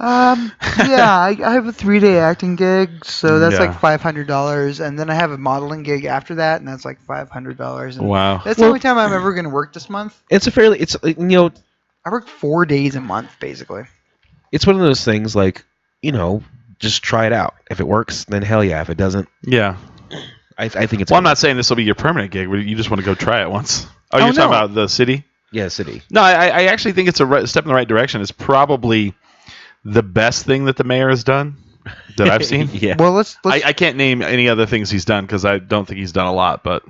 Yeah, I have a 3-day acting gig, so that's
Yeah.
like $500, and then I have a modeling gig after that, and that's like $500. And
Wow.
that's the only time I'm ever going to work this month.
It's
I work 4 days a month, basically.
it's one of those things like, just try it out. If it works, then hell yeah. If it doesn't,
Yeah.
I think it's.
Well, I'm not saying this will be your permanent gig. You just want to go try it once. Oh, you're
no.
talking about the city?
Yeah, city.
No, I actually think it's a step in the right direction. It's probably the best thing that the mayor has done. that I've seen.
Yeah.
Well, let's
I can't name any other things he's done because I don't think he's done a lot. But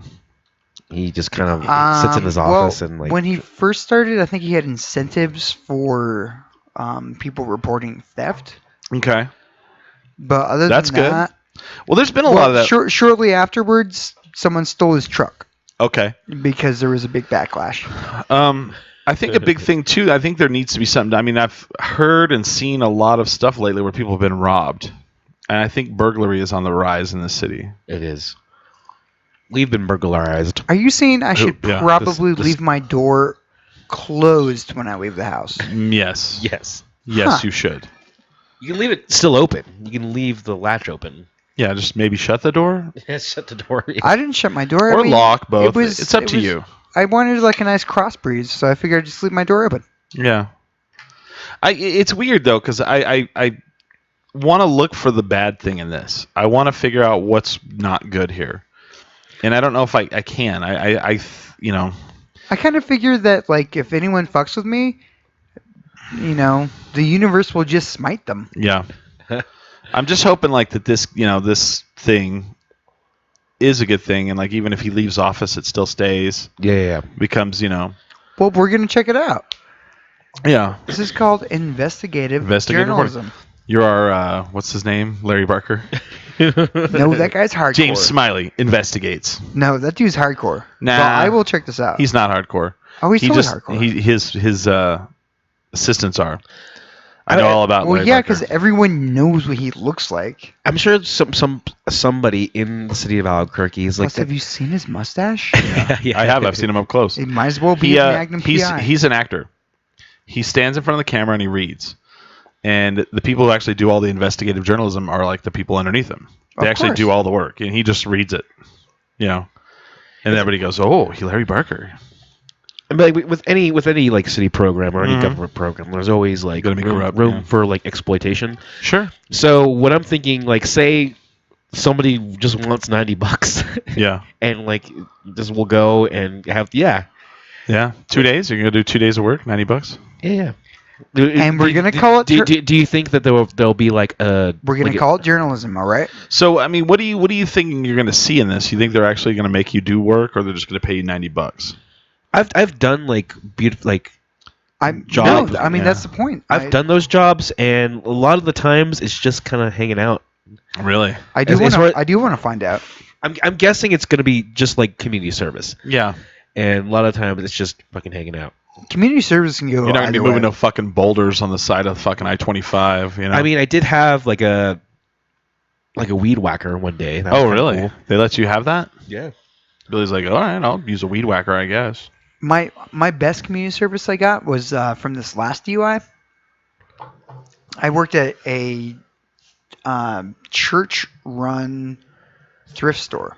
He just kind of sits in his office and like.
when he first started, I think he had incentives for people reporting theft.
okay,
But other
That's
than
good.
that,
well, there's been a lot of that.
shortly afterwards, someone stole his truck
Okay,
because there was a big backlash.
I think a big thing too. I think there needs to be something. I mean, I've heard and seen a lot of stuff lately where people have been robbed, and I think burglary is on the rise in the city.
It is. We've been burglarized.
Are you saying I should
yeah,
probably
this-
leave my door closed when I leave the house?
Yes,
Yes.
yes,
Huh.
you should.
You can leave it still open. You can leave the latch open.
Yeah, just maybe shut the door
Shut the door.
I didn't shut my door.
or
I mean,
lock both.
it was-
it's up
it
to
was-
you.
I wanted like a nice cross breeze, so I figured I'd just leave my door open.
Yeah. It's weird though because I want to look for the bad thing in this. I want to figure out what's not good here, and I don't know if I can. I you know.
I kind of figured that like if anyone fucks with me, the universe will just smite them.
Yeah. I'm just hoping like that this this thing is a good thing, and like even if he leaves office, it still stays.
Yeah.
Becomes
Well, we're gonna check it out.
yeah.
This is called investigative journalism.
You're our what's his name? Larry Barker.
No, that guy's hardcore.
James Smiley investigates.
No, that dude's hardcore.
Nah.
So I will check this out.
He's not hardcore.
Oh, he's
he
totally
just
hardcore.
his assistants are. I know all about.
Well,
Larry
yeah,
Barker.
because everyone knows what he looks like.
I'm sure somebody in the city of Albuquerque is like.
Plus, have you seen his mustache?
Yeah.
I have. I've seen him up close.
It might as well be
He,
a Magnum
he's
PI.
he's an actor. He stands in front of the camera and he reads. And the people who actually do all the investigative journalism are like the people underneath him. They
Of
actually
course.
do all the work, and he just reads it. And everybody goes, "Oh, Larry Barker."
I mean, like, with any like city program or any government program, there's always like
Gonna be corrupt,
room
yeah.
for like exploitation.
Sure.
So what I'm thinking, like, say somebody just wants $90,
Yeah.
and like just will go and have
Yeah. 2 days. You're gonna do 2 days of work, $90.
yeah.
And we're gonna call it
Do you think that there'll be like a?
We're gonna call it journalism, all right?
So, I mean, what do you thinking you're gonna see in this? You think they're actually gonna make you do work, or they're just gonna pay you $90?
I've done like beautiful like
Job,
No, I mean
yeah.
that's the point.
I've done those jobs, and a lot of the times it's just kind of hanging out.
Really?
I do
as
want
far-
to. I do want to find out.
I'm guessing it's gonna be just like community service,
Yeah.
and a lot of times it's just fucking hanging out.
Community service can go.
You're not gonna be
either
moving
way.
no fucking boulders on the side of fucking I-25.
I mean, I did have like a weed whacker one day. That was
Oh,
kinda
really?
cool.
They let you have that?
Yeah.
Billy's like, all right, I'll use a weed whacker, I guess.
My best community service I got was from this last DUI. I worked at a church-run thrift store.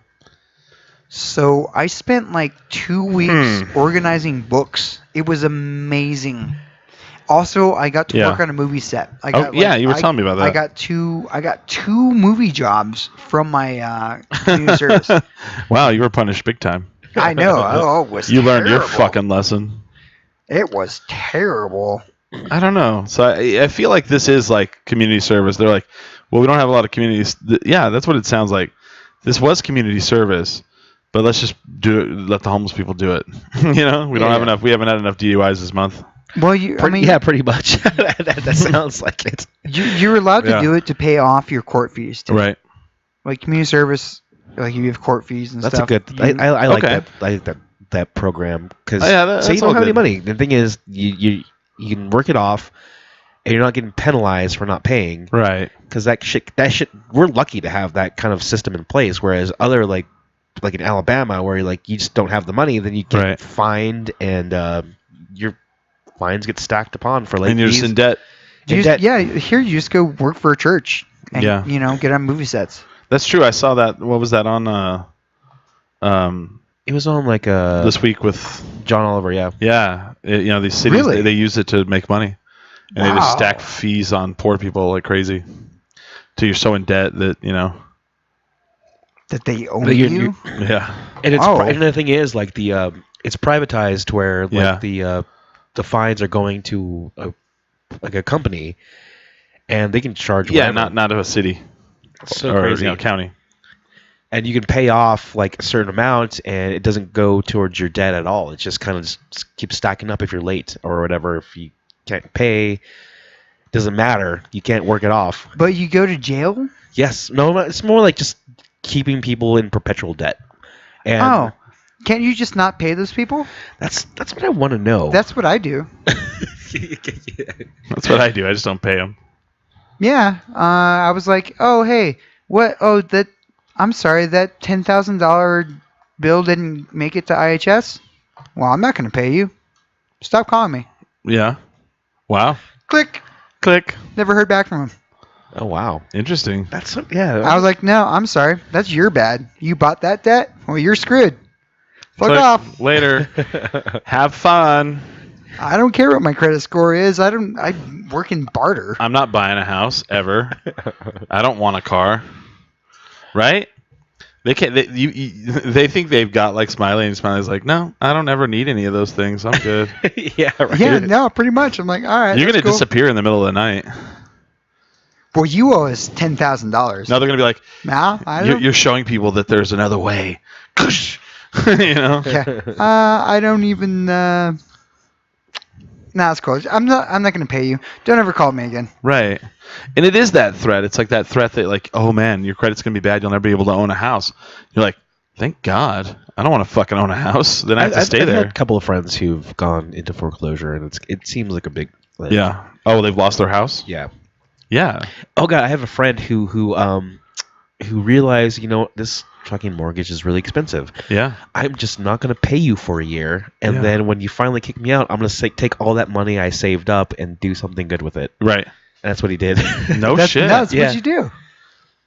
So I spent like 2 weeks organizing books. It was amazing. Also, I got to
Yeah.
work on a movie set. I
Oh,
got,
yeah, you were telling me about that.
I got two movie jobs from my community service.
Wow, you were punished big time.
I know. Oh, it was
You learned your
terrible.
fucking lesson.
It was terrible.
I don't know. So I feel like this is like community service. They're like, well, we don't have a lot of communities. Yeah, that's what it sounds like. This was community service, but let's just do it. Let the homeless people do it. We don't have enough. We haven't had enough DUIs this month.
Well,
Yeah, pretty much. that sounds like it.
you're allowed to
Yeah.
do it to pay off your court fees too.
Right.
Like community service, like you have court fees and
That's
stuff.
a good. I like
Okay.
that. I like that program because
Oh, yeah,
so
that's
you don't
all
have any
good.
money. The thing is, you can work it off, and you're not getting penalized for not paying.
Right.
Because that shit. We're lucky to have that kind of system in place. Whereas other like in Alabama, where you just don't have the money, then you get
Right.
fined, and your fines get stacked upon for like.
And you're just
these-
in debt.
Yeah, here you just go work for a church and
Yeah.
get on movie sets.
That's true. I saw that. What was that on?
It was on like
This week with
John Oliver. Yeah.
these cities
Really?
they use it to make money, and they just
Wow.
stack fees on poor people like crazy. Till you're so in debt that
That they own
But
you.
yeah.
And it's
Oh.
and the thing is, like it's privatized where like
Yeah.
the fines are going to a company, and they can charge.
Yeah,
whatever.
not a city.
So
or
crazy.
county.
And you can pay off like a certain amount, and it doesn't go towards your debt at all. It just kind of just keeps stacking up if you're late or whatever. If you can't pay, doesn't matter. You can't work it off.
But you go to jail?
Yes, no, it's more like just keeping people in perpetual debt. And
Oh. Can't you just not pay those people?
that's what I want to know.
That's what I do.
That's what I do. I just don't pay them.
Yeah. I was like, oh, hey, what? Oh, I'm sorry, that $10,000 bill didn't make it to IHS? Well, I'm not going to pay you. Stop calling me.
Yeah. Wow.
Click.
Click.
Never heard back from him.
Oh wow,
Interesting.
that's yeah.
I was like, no, I'm sorry. That's your bad. You bought that debt? Well, you're screwed. Fuck
Click.
off.
Later. Have fun.
I don't care what my credit score is. I work in barter.
I'm not buying a house ever. I don't want a car. Right? They can't. They think they've got like Smiley, and Smiley's like, no, I don't ever need any of those things. I'm good.
yeah, right.
Yeah, no, pretty much. I'm like, all right.
You're
that's
gonna
cool.
disappear in the middle of the night.
Well, you owe us $10,000.
No, they're gonna be like,
Now I don't.
you're showing people that there's another way.
Yeah. I don't even. Nah, it's cool. I'm not gonna pay you. Don't ever call me again.
Right. And it is that threat. It's like that threat that like, oh man, your credit's gonna be bad. You'll never be able to own a house. You're like, thank God. I don't want to fucking own a house. Then I have to stay
I've
there.
had a couple of friends who've gone into foreclosure, and it seems like a big. Like,
Yeah. Oh, they've lost their house?
Yeah.
Yeah.
Oh god, I have a friend who realized, this fucking mortgage is really expensive.
Yeah.
I'm just not going to pay you for a year, and
Yeah.
then when you finally kick me out, I'm going to take all that money I saved up and do something good with it.
Right.
And that's what he did.
No shit.
That's
Yeah.
what you do.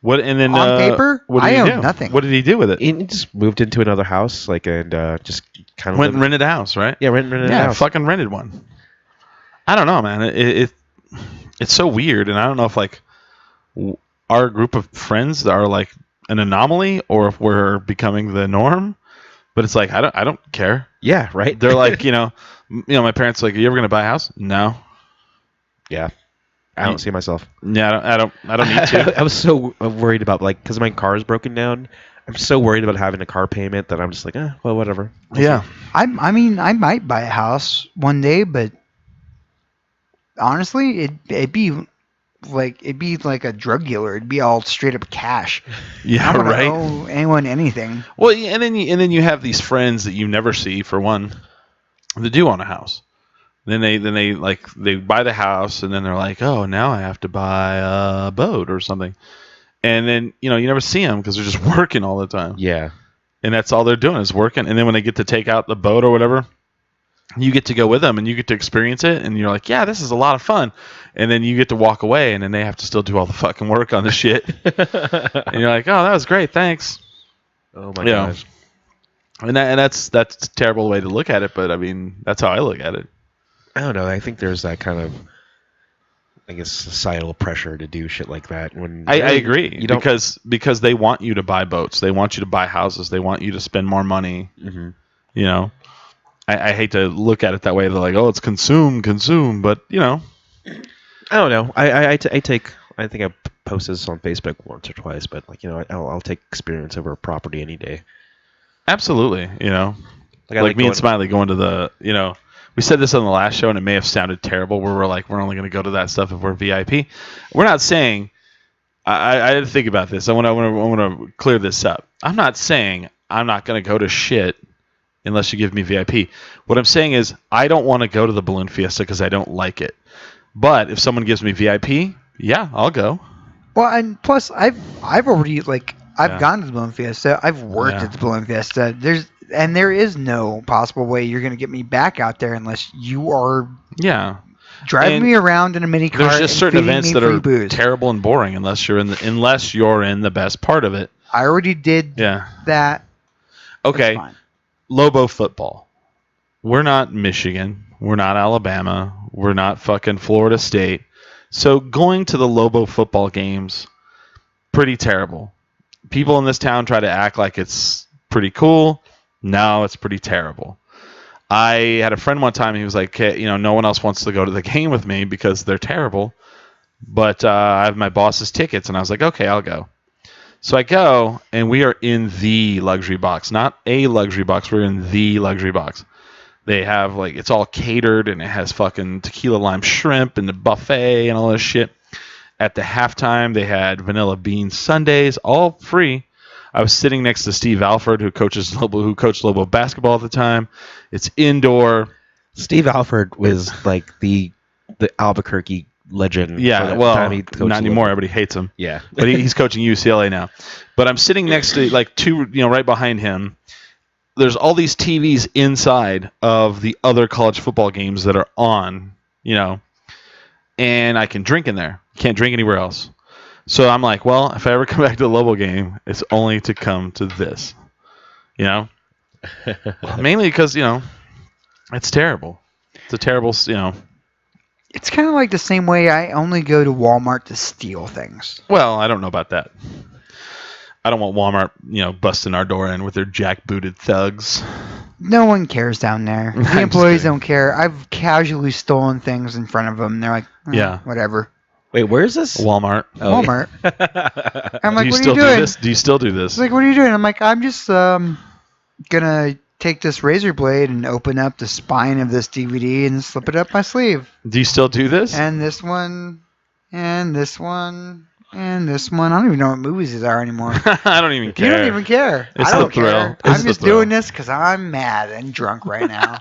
What and then
On paper,
what did
I
he
own
do?
nothing.
What did he do with it?
He just moved into another house, and just kind of
Went and rented a house, right?
Yeah, rented a
Yeah,
house.
fucking rented one. I don't know, man. It's so weird, and I don't know if like our group of friends are like an anomaly or if we're becoming the norm. But it's like I don't care.
Yeah, right.
They're like, my parents are like, are you ever gonna buy a house? No.
Yeah, I don't see myself.
Yeah, I don't need to.
I was so worried about because my car is broken down. I'm so worried about having a car payment that I'm just like, well, whatever.
Yeah.
I mean, I might buy a house one day, but honestly, it'd be like a drug dealer. It'd be all straight up cash.
Yeah,
I don't
right.
owe anyone anything.
Well, and then you have these friends that you never see for one, that do own a house. Then they buy the house and then they're like, oh, now I have to buy a boat or something, and then you never see them because they're just working all the time.
Yeah.
And that's all they're doing is working. And then when they get to take out the boat or whatever, you get to go with them and you get to experience it. And you're like, yeah, this is a lot of fun. And then you get to walk away and then they have to still do all the fucking work on the shit. And you're like, oh, that was great. Thanks.
Oh my
Yeah.
gosh.
And that's a terrible way to look at it. But I mean, that's how I look at it.
I don't know. I think there's that kind of, I guess, societal pressure to do shit like that. When
I agree.
You don't,
because they want you to buy boats. They want you to buy houses. They want you to spend more money.
Mhm.
I hate to look at it that way. They're like, oh, it's consume. But,
I don't know. I think I posted this on Facebook once or twice, but I'll take experience over property any day.
absolutely.
I
Like me
going
and Smiley going to the, we said this on the last show and it may have sounded terrible where we're like, we're only going to go to that stuff if we're VIP. We're not saying, I had to think about this. I want to clear this up. I'm not saying I'm not going to go to shit unless you give me VIP. What I'm saying is I don't want to go to the Balloon Fiesta because I don't like it. But if someone gives me VIP, yeah, I'll go.
Well, and plus, I've already
Yeah.
gone to the Balloon Fiesta. I've worked
Yeah.
at the Balloon Fiesta. There is no possible way you're going to get me back out there unless you are
Yeah.
driving
And
me around in a mini car.
There's just
and
certain
feeding
events
me
that
free
are
booze.
terrible and boring unless you're in the best part of it.
I already did
Yeah.
that.
Okay.
That's fine.
Lobo football. We're not Michigan. We're not Alabama. We're not fucking Florida State. So going to the Lobo football games, pretty terrible. People in this town try to act like it's pretty cool. No, it's pretty terrible. I had a friend one time. He was like, hey, no one else wants to go to the game with me because they're terrible. But I have my boss's tickets, and I was like, okay, I'll go. So I go, and we are in the luxury box. Not a luxury box. We're in the luxury box. They have, like, it's all catered, and it has fucking tequila lime shrimp and the buffet and all this shit. At the halftime, they had vanilla bean sundaes, all free. I was sitting next to Steve Alford, who coached Lobo basketball at the time. It's indoor.
Steve Alford was like the Albuquerque legend.
Yeah, well, not anymore. Everybody hates him.
Yeah.
But he's coaching UCLA now. But I'm sitting next to, like, right behind him. There's all these TVs inside of the other college football games that are on, and I can drink in there. Can't drink anywhere else. So I'm like, well, if I ever come back to the Lobo game, it's only to come to this, mainly because, it's terrible. It's a terrible,
It's kind of like the same way I only go to Walmart to steal things.
Well, I don't know about that. I don't want Walmart, busting our door in with their jackbooted thugs.
No one cares down there. The employees don't care. I've casually stolen things in front of them. They're like,
yeah,
whatever.
Wait, where is this?
Walmart.
Oh, Walmart.
Yeah.
I'm like,
what
are you doing?
Do you still do this?
He's like, what are you doing? I'm like, I'm just gonna take this razor blade and open up the spine of this DVD and slip it up my sleeve.
Do you still do this?
And this one, and this one, and this one. I don't even know what movies these are anymore.
I don't even care.
You don't even care.
It's
I don't
the thrill.
care.
It's
I'm
the
just
thrill.
doing this because I'm mad and drunk right now.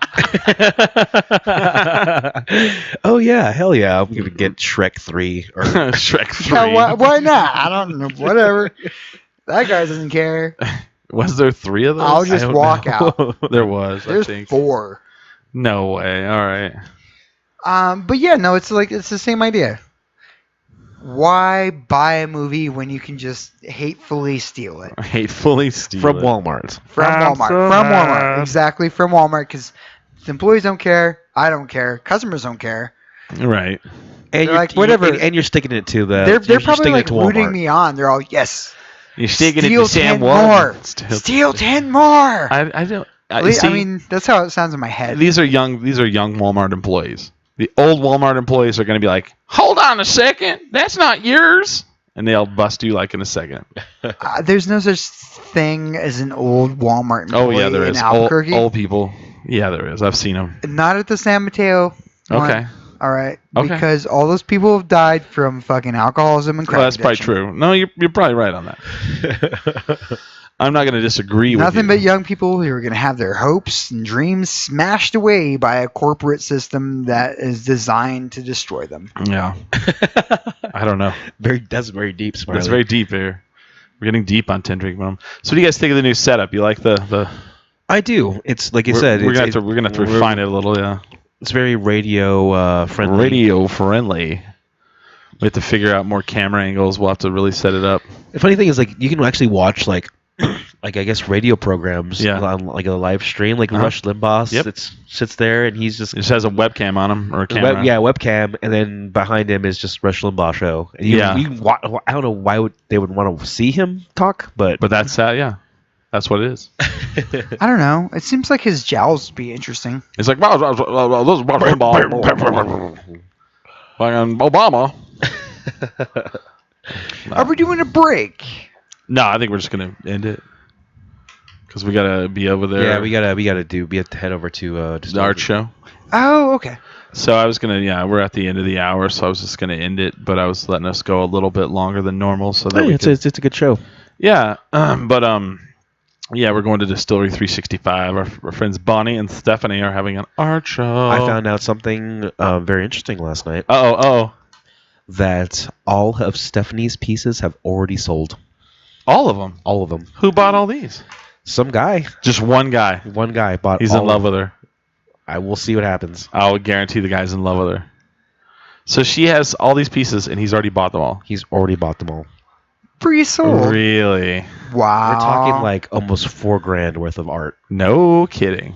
Oh yeah, hell yeah! I'm gonna get Shrek 3 or
Shrek 3.
Yeah, why not? I don't know. Whatever. That guy doesn't care.
Was there 3 of those?
I'll just walk out.
There was.
There's
I think
4.
No way. All right.
But yeah, no, it's the same idea. Why buy a movie when you can just hatefully steal it?
Hatefully steal
from
it.
Walmart.
From
I'm
Walmart.
so
From
mad.
Walmart. Exactly, from Walmart, because the employees don't care. I don't care. Customers don't care.
Right.
And
They're like, whatever.
And you're sticking it to the.
They're
you're
probably
sticking
like
it to Walmart.
rooting me on. They're all, yes.
You're sticking it
Steal
to Sam
10
Walton.
more. Steal 10 more.
I don't.
I mean, that's how it sounds in my head.
These are young Walmart employees. The old Walmart employees are going to be like, hold on a second, that's not yours, and they'll bust you like in a second.
There's no such thing as an old Walmart employee
Oh yeah, there
in
is.
Albuquerque.
Old people. Yeah, there is. I've seen them.
Not at the San Mateo one.
Okay.
All right.
Okay.
Because all those people have died from fucking alcoholism and crack
Well, that's probably
addiction.
true. No, you're probably right on that. I'm not going to disagree with you.
Nothing but young people who are going to have their hopes and dreams smashed away by a corporate system that is designed to destroy them.
Yeah. I don't know.
That's very deep, Smiley.
That's very deep here. We're getting deep on 10 Drink Minimum. So what do you guys think of the new setup? You like the
I do. It's like you
we're,
said.
we're
it's,
gonna have to refine it a little, yeah.
It's very radio friendly.
Radio friendly. We have to figure out more camera angles. We'll have to really set it up.
The funny thing is, like, you can actually watch like I guess radio programs on like a live stream, like Rush Limbaugh.
Yep.
Sits there and he's just
It just has a webcam on him or a camera.
webcam, and then behind him is just Rush Limbaugh show. And I don't know why they would want to see him talk, but
that's yeah, that's what it is.
I don't know. It seems like his jowls would be interesting.
It's like, well, this is Obama.
Are we doing a break?
No, I think we're just gonna end it because we gotta be over there.
yeah, we have to head over to
the art show.
Oh, okay.
So I was gonna, we're at the end of the hour, so I was just gonna end it, but I was letting us go a little bit longer than normal, so that
it's a good show.
Yeah, we're going to Distillery 365. Our friends Bonnie and Stephanie are having an art show.
I found out something very interesting last night.
Oh,
that all of Stephanie's pieces have already sold.
all of them.
All of them.
Who bought all these?
Some guy.
Just one guy.
One guy bought.
He's
all
in love
of
with her.
I will see what happens.
I would guarantee the guy's in love with her. So she has all these pieces, and he's already bought them all.
He's already bought them all.
Pre-sold.
Really?
Wow.
We're talking like almost $4,000 worth of art.
No kidding.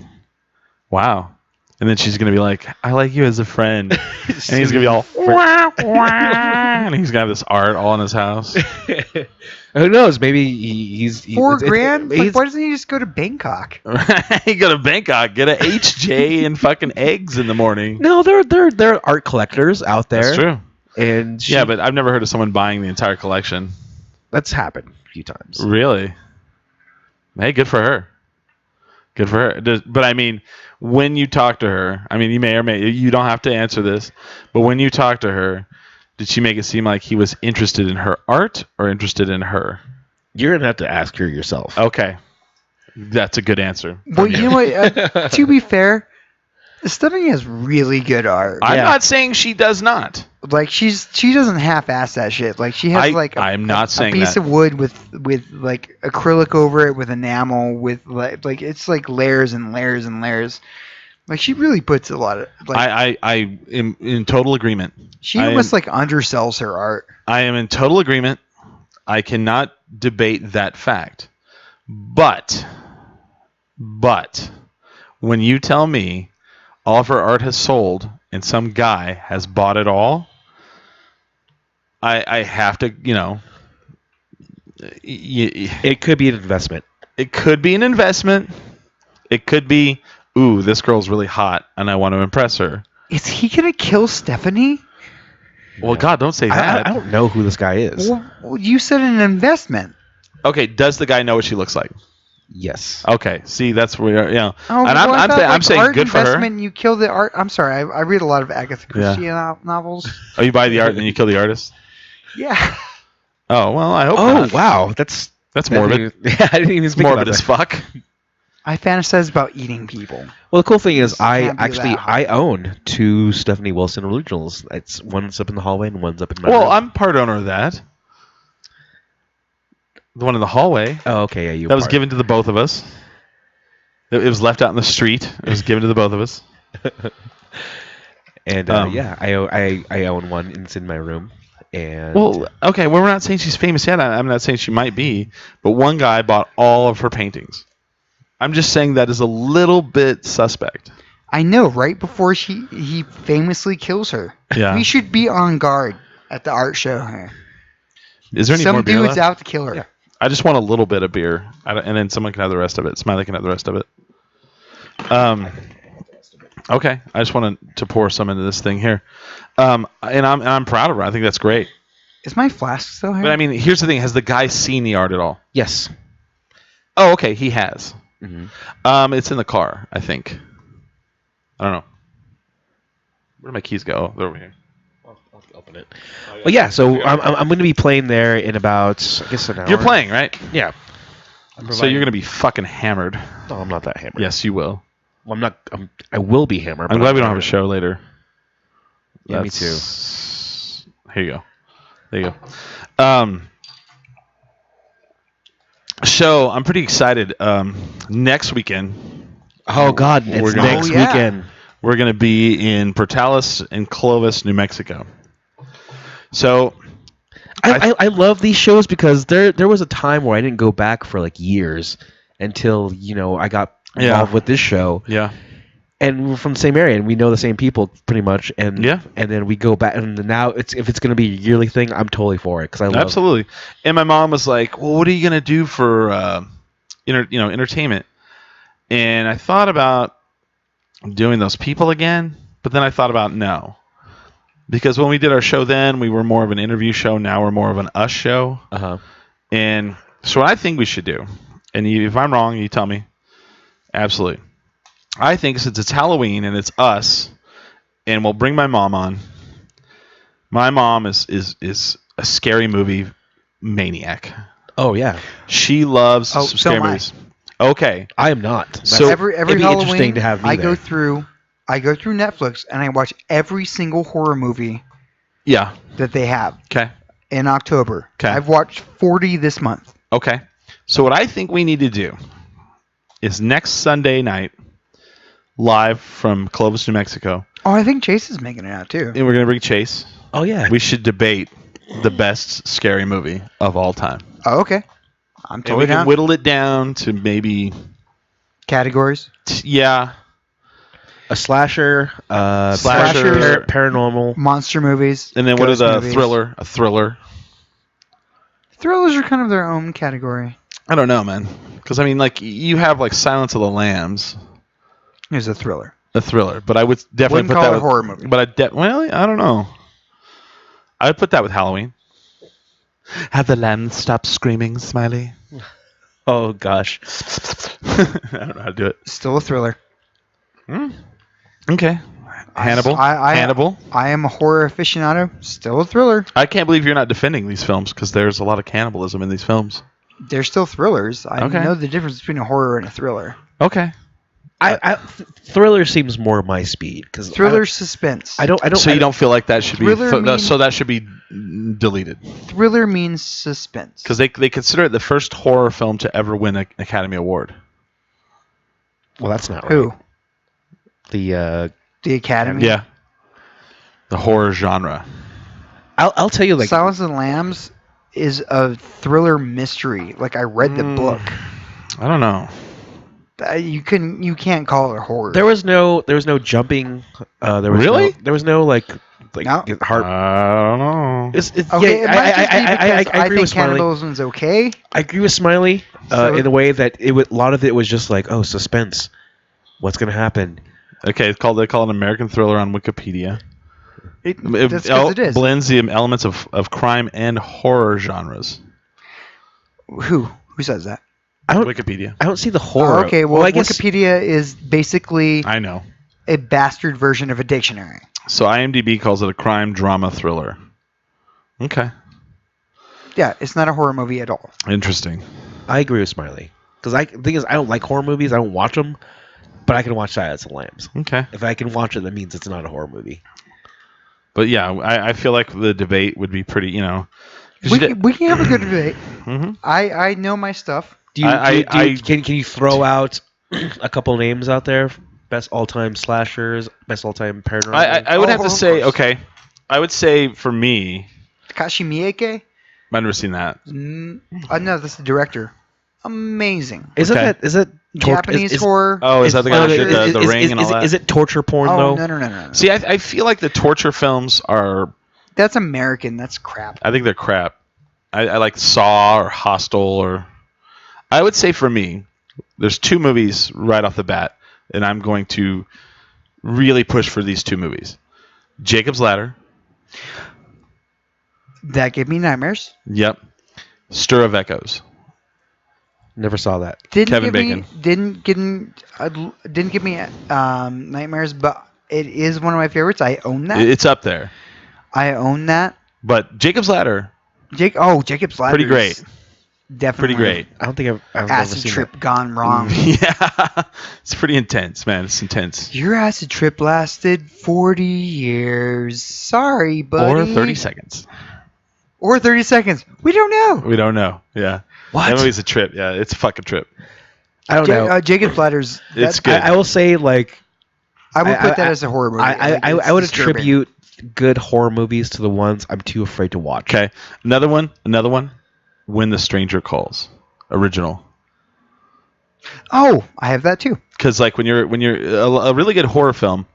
Wow. And then she's going to be like, I like you as a friend. And he's going to be all, wah, wah. And he's going to have this art all in his house.
Who knows? Maybe he's
$4,000? Like, why doesn't he just go to Bangkok?
You go to Bangkok, get a HJ and fucking eggs in the morning.
No, there are art collectors out there.
That's true.
And
Yeah, but I've never heard of someone buying the entire collection.
that's happened. few times.
Really? Hey, good for her. Good for her. But I mean, when you talk to her, I mean, you may or may you don't have to answer this, but when you talk to her, did she make it seem like he was interested in her art or interested in her?
You're gonna have to ask her yourself.
Okay, that's a good answer.
Well, you know what? To be fair, Stephanie has really good art.
I'm not saying she does not.
Like she doesn't half-ass that shit. Like she has
I'm not saying
a piece
that.
of wood with like acrylic over it with enamel with like it's like layers and layers and layers. Like she really puts a lot of like.
I am in total agreement.
She almost like undersells her art.
I am in total agreement. I cannot debate that fact. But when you tell me all of her art has sold and some guy has bought it all, I have to,
It could be an investment.
It could be an investment. It could be, ooh, this girl's really hot and I want to impress her.
Is he gonna kill Stephanie?
Well, God, don't say that.
I don't know who this guy is.
Well, you said an investment.
Okay, does the guy know what she looks like?
Yes.
Okay, see, that's where,
Oh,
and
well,
I'm saying
art
good for her.
investment, you kill the art. I'm sorry, I read a lot of Agatha Christie novels.
Oh, you buy the art and then you kill the artist?
Yeah.
Oh, well, I hope
Oh
not.
wow, that's
morbid.
Yeah, I didn't even
It's
think
morbid
about
as
that.
fuck.
I fantasize about eating people.
Well, the cool thing is,
Can't be that hot.
I own 2 Stephanie Wilson originals. It's one's up in the hallway and one's up in my
Well,
room.
I'm part owner of that. The one in the hallway.
Oh, okay, yeah, you.
That was given to the both of us. It was left out in the street. It was given to the both of us.
And yeah, I own one. And it's in my room. And
Well, okay, well, we're not saying she's famous yet. I'm not saying she might be. But one guy bought all of her paintings. I'm just saying that is a little bit suspect.
I know, right before he famously kills her.
Yeah.
We should be on guard at the art show here.
Is there any more
Some
beer
dude's
left?
out to kill her.
Yeah.
I just want a little bit of beer, and then someone can have the rest of it. Smiley can have the rest of it. Okay. I just wanted to pour some into this thing here, and I'm proud of her. I think that's great.
Is my flask still here?
But I mean, here's the thing: has the guy seen the art at all?
yes.
Oh, okay, he has.
Mm-hmm.
It's in the car, I think. I don't know. Where did my keys go? Oh, they're over here.
I'll open it. Well, yeah. So I'm going to be playing there in about, I guess, an hour.
You're playing, right?
Yeah.
So you're gonna be fucking hammered.
No, I'm not that hammered.
Yes, you will.
Well, I'm not. I will be hammered.
I'm
but
glad we don't have a show later.
Yeah, me too.
Here you go. There you go. So I'm pretty excited. Next weekend,
Oh God, it's
We're gonna-
next
Oh, yeah.
weekend.
we're going to be in Portales and Clovis, New Mexico. So
I love these shows because there was a time where I didn't go back for like years until I got involved with this show.
yeah,
And we're from the same area, and we know the same people pretty much. And
Yeah.
and then we go back, and now if it's going to be a yearly thing, I'm totally for it because I love.
absolutely. And my mom was like, "Well, what are you going to do for entertainment?" And I thought about doing those people again, but then I thought about no. Because when we did our show then, we were more of an interview show. Now we're more of an us show.
Uh-huh.
And so what I think we should do, and if I'm wrong, you tell me. Absolutely. I think since it's Halloween and it's us, and we'll bring my mom on. My mom is a scary movie maniac.
Oh yeah,
She loves
Oh,
some
so
scary
am I.
movies. Okay.
I am not.
So
every
it'd be
Halloween,
interesting to have me
I
there.
go through Netflix and I watch every single horror movie
Yeah.
that they have
Okay.
in October.
'Kay.
I've watched 40 this month.
Okay. So what I think we need to do is next Sunday night, live from Clovis, New Mexico,
Oh, I think Chase is making it out too.
and we're going to bring Chase.
Oh yeah.
We should debate the best scary movie of all time.
Oh, okay. I'm
And
totally
we can
down.
whittle it down to maybe,
Categories.
yeah,
a slasher,
Slasher.
paranormal.
Monster movies.
and then what is
ghost
a
movies.
thriller? A thriller.
Thrillers are kind of their own category.
I don't know, man. Because, I mean, like, you have, like, Silence of the Lambs,
Here's a thriller.
a thriller. But I would definitely
Wouldn't
put
call
that
it a
with,
horror movie.
But well, I don't know. I would put that with Halloween. Have the lambs stopped screaming, Smiley?
Oh gosh.
I don't know how to do it.
Still a thriller.
Okay. Hannibal. Hannibal.
I am a horror aficionado. Still a thriller.
I can't believe you're not defending these films because there's a lot of cannibalism in these films.
They're still thrillers. I
Okay.
know the difference between a horror and a thriller.
Okay.
Thriller seems more my speed because
Thriller suspense.
I don't.
So you don't feel like that should be
Thriller means-
so that should be deleted
Thriller means suspense.
because they consider it the first horror film to ever win an Academy Award.
Well, that's not right.
Who?
The
The Academy.
Yeah. The horror genre.
I'll tell you like
Silence of the Lambs is a thriller mystery. Like I read the book.
I don't know.
You can't call it a horror.
there was no jumping. There was
Really?
there was no like
No.
heart.
I don't know.
It's,
Okay,
yeah,
it might just be because
I agree
think
with Smiley.
cannibalism's okay.
I agree with Smiley
So-
in a way that a lot of it was just like, oh, suspense. What's gonna happen?
Okay, they call it an American thriller on Wikipedia.
That's 'cause it is.
Blends the elements of crime and horror genres.
Who says that?
I don't.
Wikipedia.
I don't see the horror.
Oh, okay, well,
I guess
Wikipedia is basically
I know.
a bastard version of a dictionary.
So IMDb calls it a crime drama thriller. Okay.
Yeah, it's not a horror movie at all.
Interesting.
I agree with Smiley because the thing is, I don't like horror movies. I don't watch them, but I can watch Silence of the Lambs.
Okay.
If I can watch it, that means it's not a horror movie.
But yeah, I feel like the debate would be pretty, 'cause
We can have a good debate.
Mhm.
I know my stuff.
Do you,
I-
can you throw out a couple names out there? Best all-time slashers, best all-time paranormal.
I would have
Oh,
to
of
say,
course.
okay, I would say for me,
Takashi Miike?
I've never seen that.
No, that's the director. Amazing.
Is
Okay.
is it
Japanese
is,
horror.
Oh, is that the guy that
is-
did the
is-
ring
is-
and all
is-
that?
Is it torture porn
Oh,
though?
no.
See, I feel like the torture films are,
That's American. That's crap.
I think they're crap. I like Saw or Hostel or, I would say for me, there's two movies right off the bat, and I'm going to really push for these two movies. Jacob's Ladder.
That gave me nightmares.
Yep. Stir of Echoes.
Never saw that.
Kevin Bacon.
Didn't give me nightmares, but it is one of my favorites. I own that.
It's up there.
I own that.
But Jacob's Ladder,
Jacob's Ladder.
pretty great.
Definitely.
Pretty great.
I don't think I've never
Acid
seen
trip gone wrong.
Yeah. It's pretty intense, man. It's intense.
Your acid trip lasted 40 years. Sorry, buddy.
Or 30 seconds.
Or 30 seconds. We don't know.
We don't know. Yeah.
What?
That movie's a trip. Yeah, it's a fucking trip.
that. I don't know.
Jacob's Ladder's.
It's good.
I will say like
I would put that
I-
as a horror movie.
I
It's
would
disturbing.
attribute good horror movies to the ones I'm too afraid to watch.
Okay. Another one. When the Stranger Calls. Original.
Oh, I have that too.
Because like when you're a really good horror film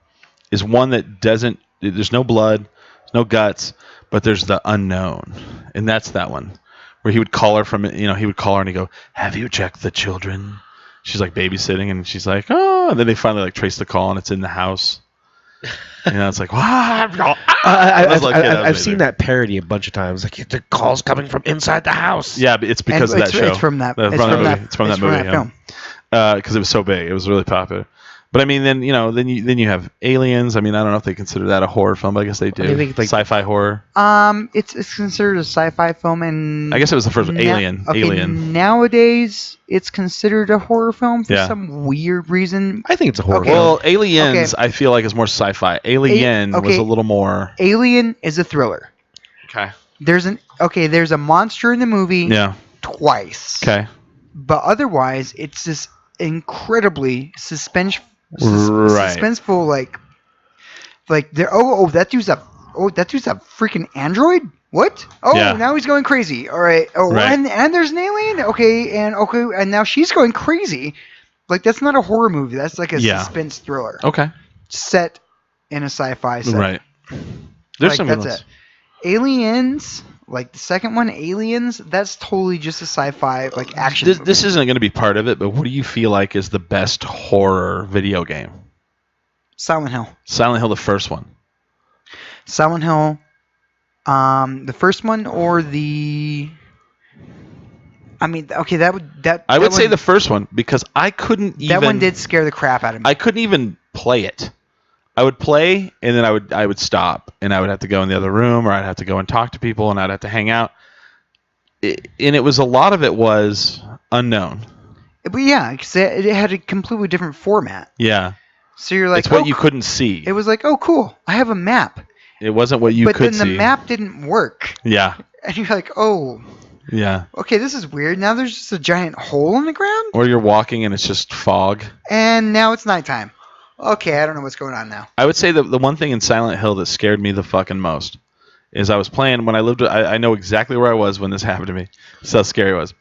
is one that doesn't, there's no blood, there's no guts, but there's the unknown, and that's that one where he would call her from, he would call her and he'd go, "Have you checked the children?" She's like babysitting, and she's like, "Oh," and then they finally like trace the call, and it's in the house. It's like, wow.
I've seen that parody a bunch of times. Like the calls coming from inside the house.
Yeah, but it's because
And
of that show.
It's from that.
It's
It's from that.
It's from that movie.
film.
Because it was so big, it was really popular. But I mean, then you have Aliens. I mean, I don't know if they consider that a horror film, but I guess they do.
I think, like-
Sci-fi horror.
It's considered a sci-fi film, and
I guess it was the first one. Alien.
Okay,
Alien.
Nowadays, it's considered a horror film for
Yeah.
some weird reason.
I think it's a horror
Okay.
film.
Well, Aliens,
Okay.
I feel like is more sci-fi. Alien was
okay.
a little more.
Alien is a thriller.
Okay.
There's a monster in the movie
Yeah.
twice.
Okay.
But otherwise, it's this incredibly
Right.
suspenseful, like there. That dude's a freaking android. What? Oh,
Yeah.
now he's going crazy. All right. Oh,
Right.
and there's an alien. Okay, and now she's going crazy. Like that's not a horror movie. That's like a
Yeah.
suspense thriller
Okay. set
in a sci-fi setting.
Right. There's
Like,
some
that's
good ones.
it. Aliens, like the second one, Aliens. That's totally just a sci-fi like action.
This,
movie.
this isn't going to be part of it, but what do you feel like is the best horror video game?
Silent Hill.
Silent Hill, the first one.
Silent Hill The first one or the? I mean, okay,
I would say the first one because I couldn't even.
That one did scare the crap out of me.
I couldn't even play it. I would play and then I would stop and I would have to go in the other room or I'd have to go and talk to people and I'd have to hang out. And it was a lot of it was unknown.
But yeah, because it had a completely different format.
Yeah.
So you're like,
it's what you couldn't see.
It was like, oh, cool, I have a map.
It wasn't what you could see.
But then the map didn't work.
Yeah.
And you're like, oh.
Yeah.
Okay, this is weird. Now there's just a giant hole in the ground.
Or you're walking and it's just fog.
And now it's nighttime. Okay, I don't know what's going on now.
I would say the one thing in Silent Hill that scared me the fucking most is I was playing when I lived. I know exactly where I was when this happened to me. That's how scary it was.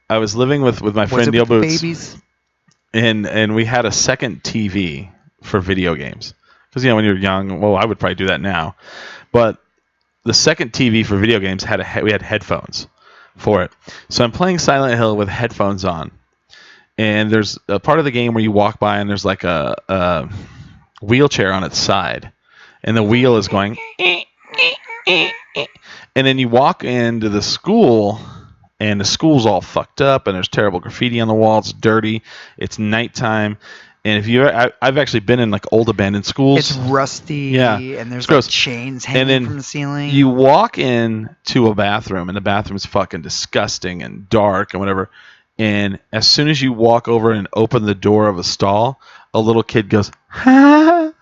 I was living with my friend Neil Boots.
Babies?
And we had a second TV for video games. Because, when you're young, well, I would probably do that now. But the second TV for video games we had headphones for it. So I'm playing Silent Hill with headphones on. And there's a part of the game where you walk by and there's like a wheelchair on its side. And the wheel is going... And then you walk into the school... And the school's all fucked up, and there's terrible graffiti on the wall. It's dirty. It's nighttime, and I've actually been in like old abandoned schools.
It's rusty,
yeah,
and there's
like
chains hanging from the ceiling.
You walk in to a bathroom, and the bathroom's fucking disgusting and dark and whatever. And as soon as you walk over and open the door of a stall, a little kid goes, "Ha!"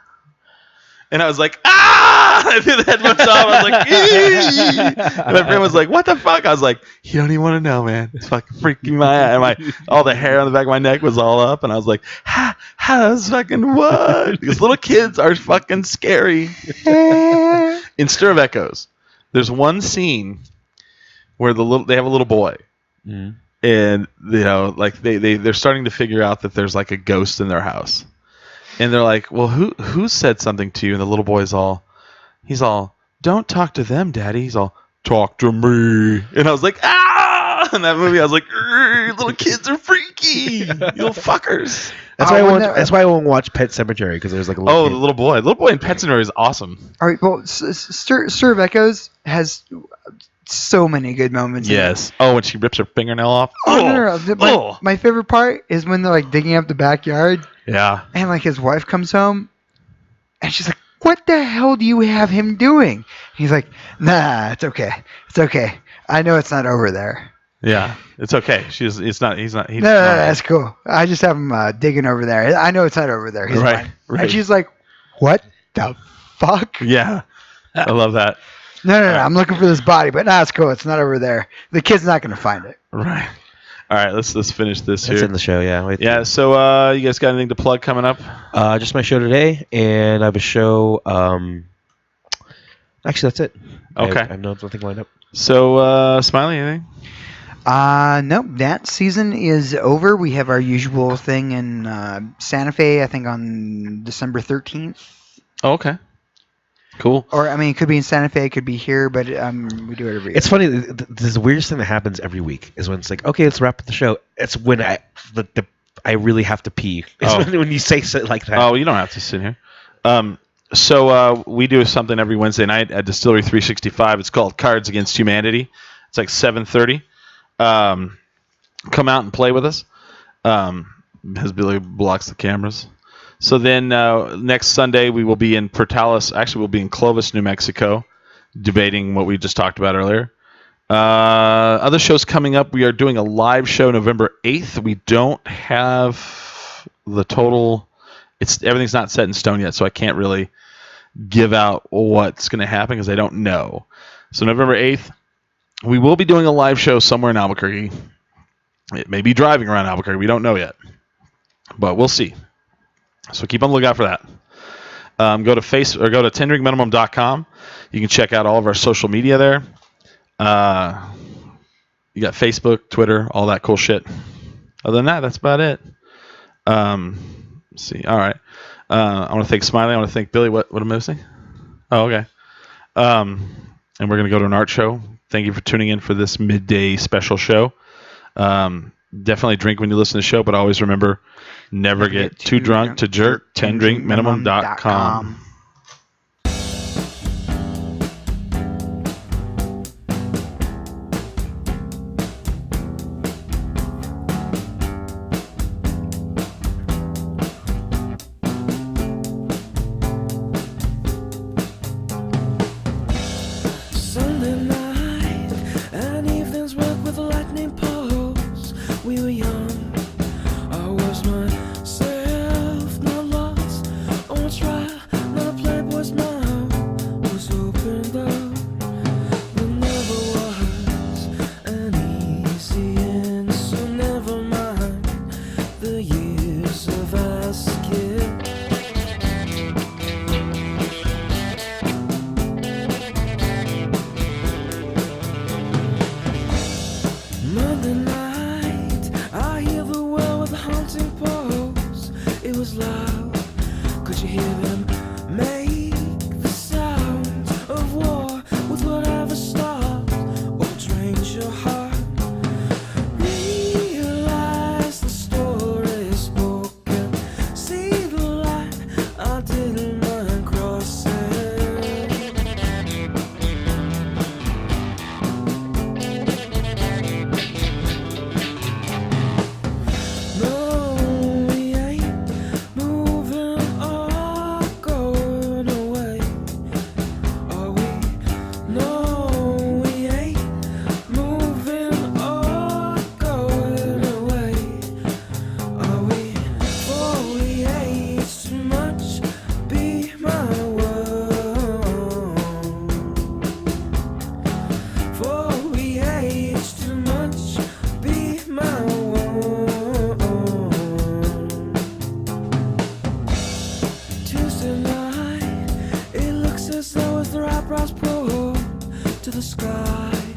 And I was like, "Ah!" I threw the headphones off. I was like, "Ee!" And my friend was like, "What the fuck?" I was like, "You don't even want to know, man. It's fucking freaking my out." And all the hair on the back of my neck was all up. And I was like, how's fucking what? Because little kids are fucking scary. In Stir of Echoes, there's one scene where they have a little boy. Mm. And, like they're starting to figure out that there's like a ghost in their house. And they're like, well, who said something to you? And the little boy's he's all, don't talk to them, Daddy. He's all, talk to me. And I was like, ah! In that movie, I was like, little kids are freaky. You little fuckers.
That's why I won't watch Pet Sematary, because there's like a little kid.
The little boy. The little boy in Pet Sematary is awesome.
All right, well, Stir of Echoes has so many good moments.
Yes. Oh, when she rips her fingernail off.
No. My favorite part is when they're like digging up the backyard.
Yeah.
And like his wife comes home, and she's like, "What the hell do you have him doing?" He's like, "Nah, it's okay. It's okay. I know it's not over there."
Yeah, it's okay. He's not. No,
that's cool. I just have him digging over there. I know it's not over there. He's fine. Right. And she's like, "What the fuck?"
Yeah, I love that.
No. I'm looking for this body, but it's cool. It's not over there. The kid's not going to find it.
Right. All right, let's finish this here.
It's in the show, yeah.
Yeah, so you guys got anything to plug coming up?
Just my show today, and I have a show. Actually, that's it.
Okay.
I have nothing lined up.
So, Smiley, anything?
No, that season is over. We have our usual thing in Santa Fe, I think on December 13th.
Oh, okay. Cool.
Or, I mean, it could be in Santa Fe, it could be here, but we do it every year.
It's funny, the weirdest thing that happens every week is when it's like, okay, let's wrap up the show. It's when I really have to pee. It's when you say shit like that.
Oh, you don't have to sit here. So we do something every Wednesday night at Distillery 365. It's called Cards Against Humanity. It's like 7:30. Come out and play with us. As Billy blocks the cameras. So then next Sunday we will be in Portales. Actually, we'll be in Clovis, New Mexico, debating what we just talked about earlier. Other shows coming up. We are doing a live show November 8th. We don't have the total. Everything's not set in stone yet, so I can't really give out what's going to happen because I don't know. So November 8th, we will be doing a live show somewhere in Albuquerque. It may be driving around Albuquerque. We don't know yet, but we'll see. So keep on the lookout for that. Go to tendrinkminimum.com. You can check out all of our social media there. You got Facebook, Twitter, all that cool shit. Other than that, that's about it. Let's see. All right. I want to thank Smiley. I want to thank Billy. What am I missing? Oh, okay. And we're going to go to an art show. Thank you for tuning in for this midday special show. Definitely drink when you listen to the show, but always remember, never get too drunk to jerk. 10drinkminimum.com.
as low as their eyebrows pull to the sky.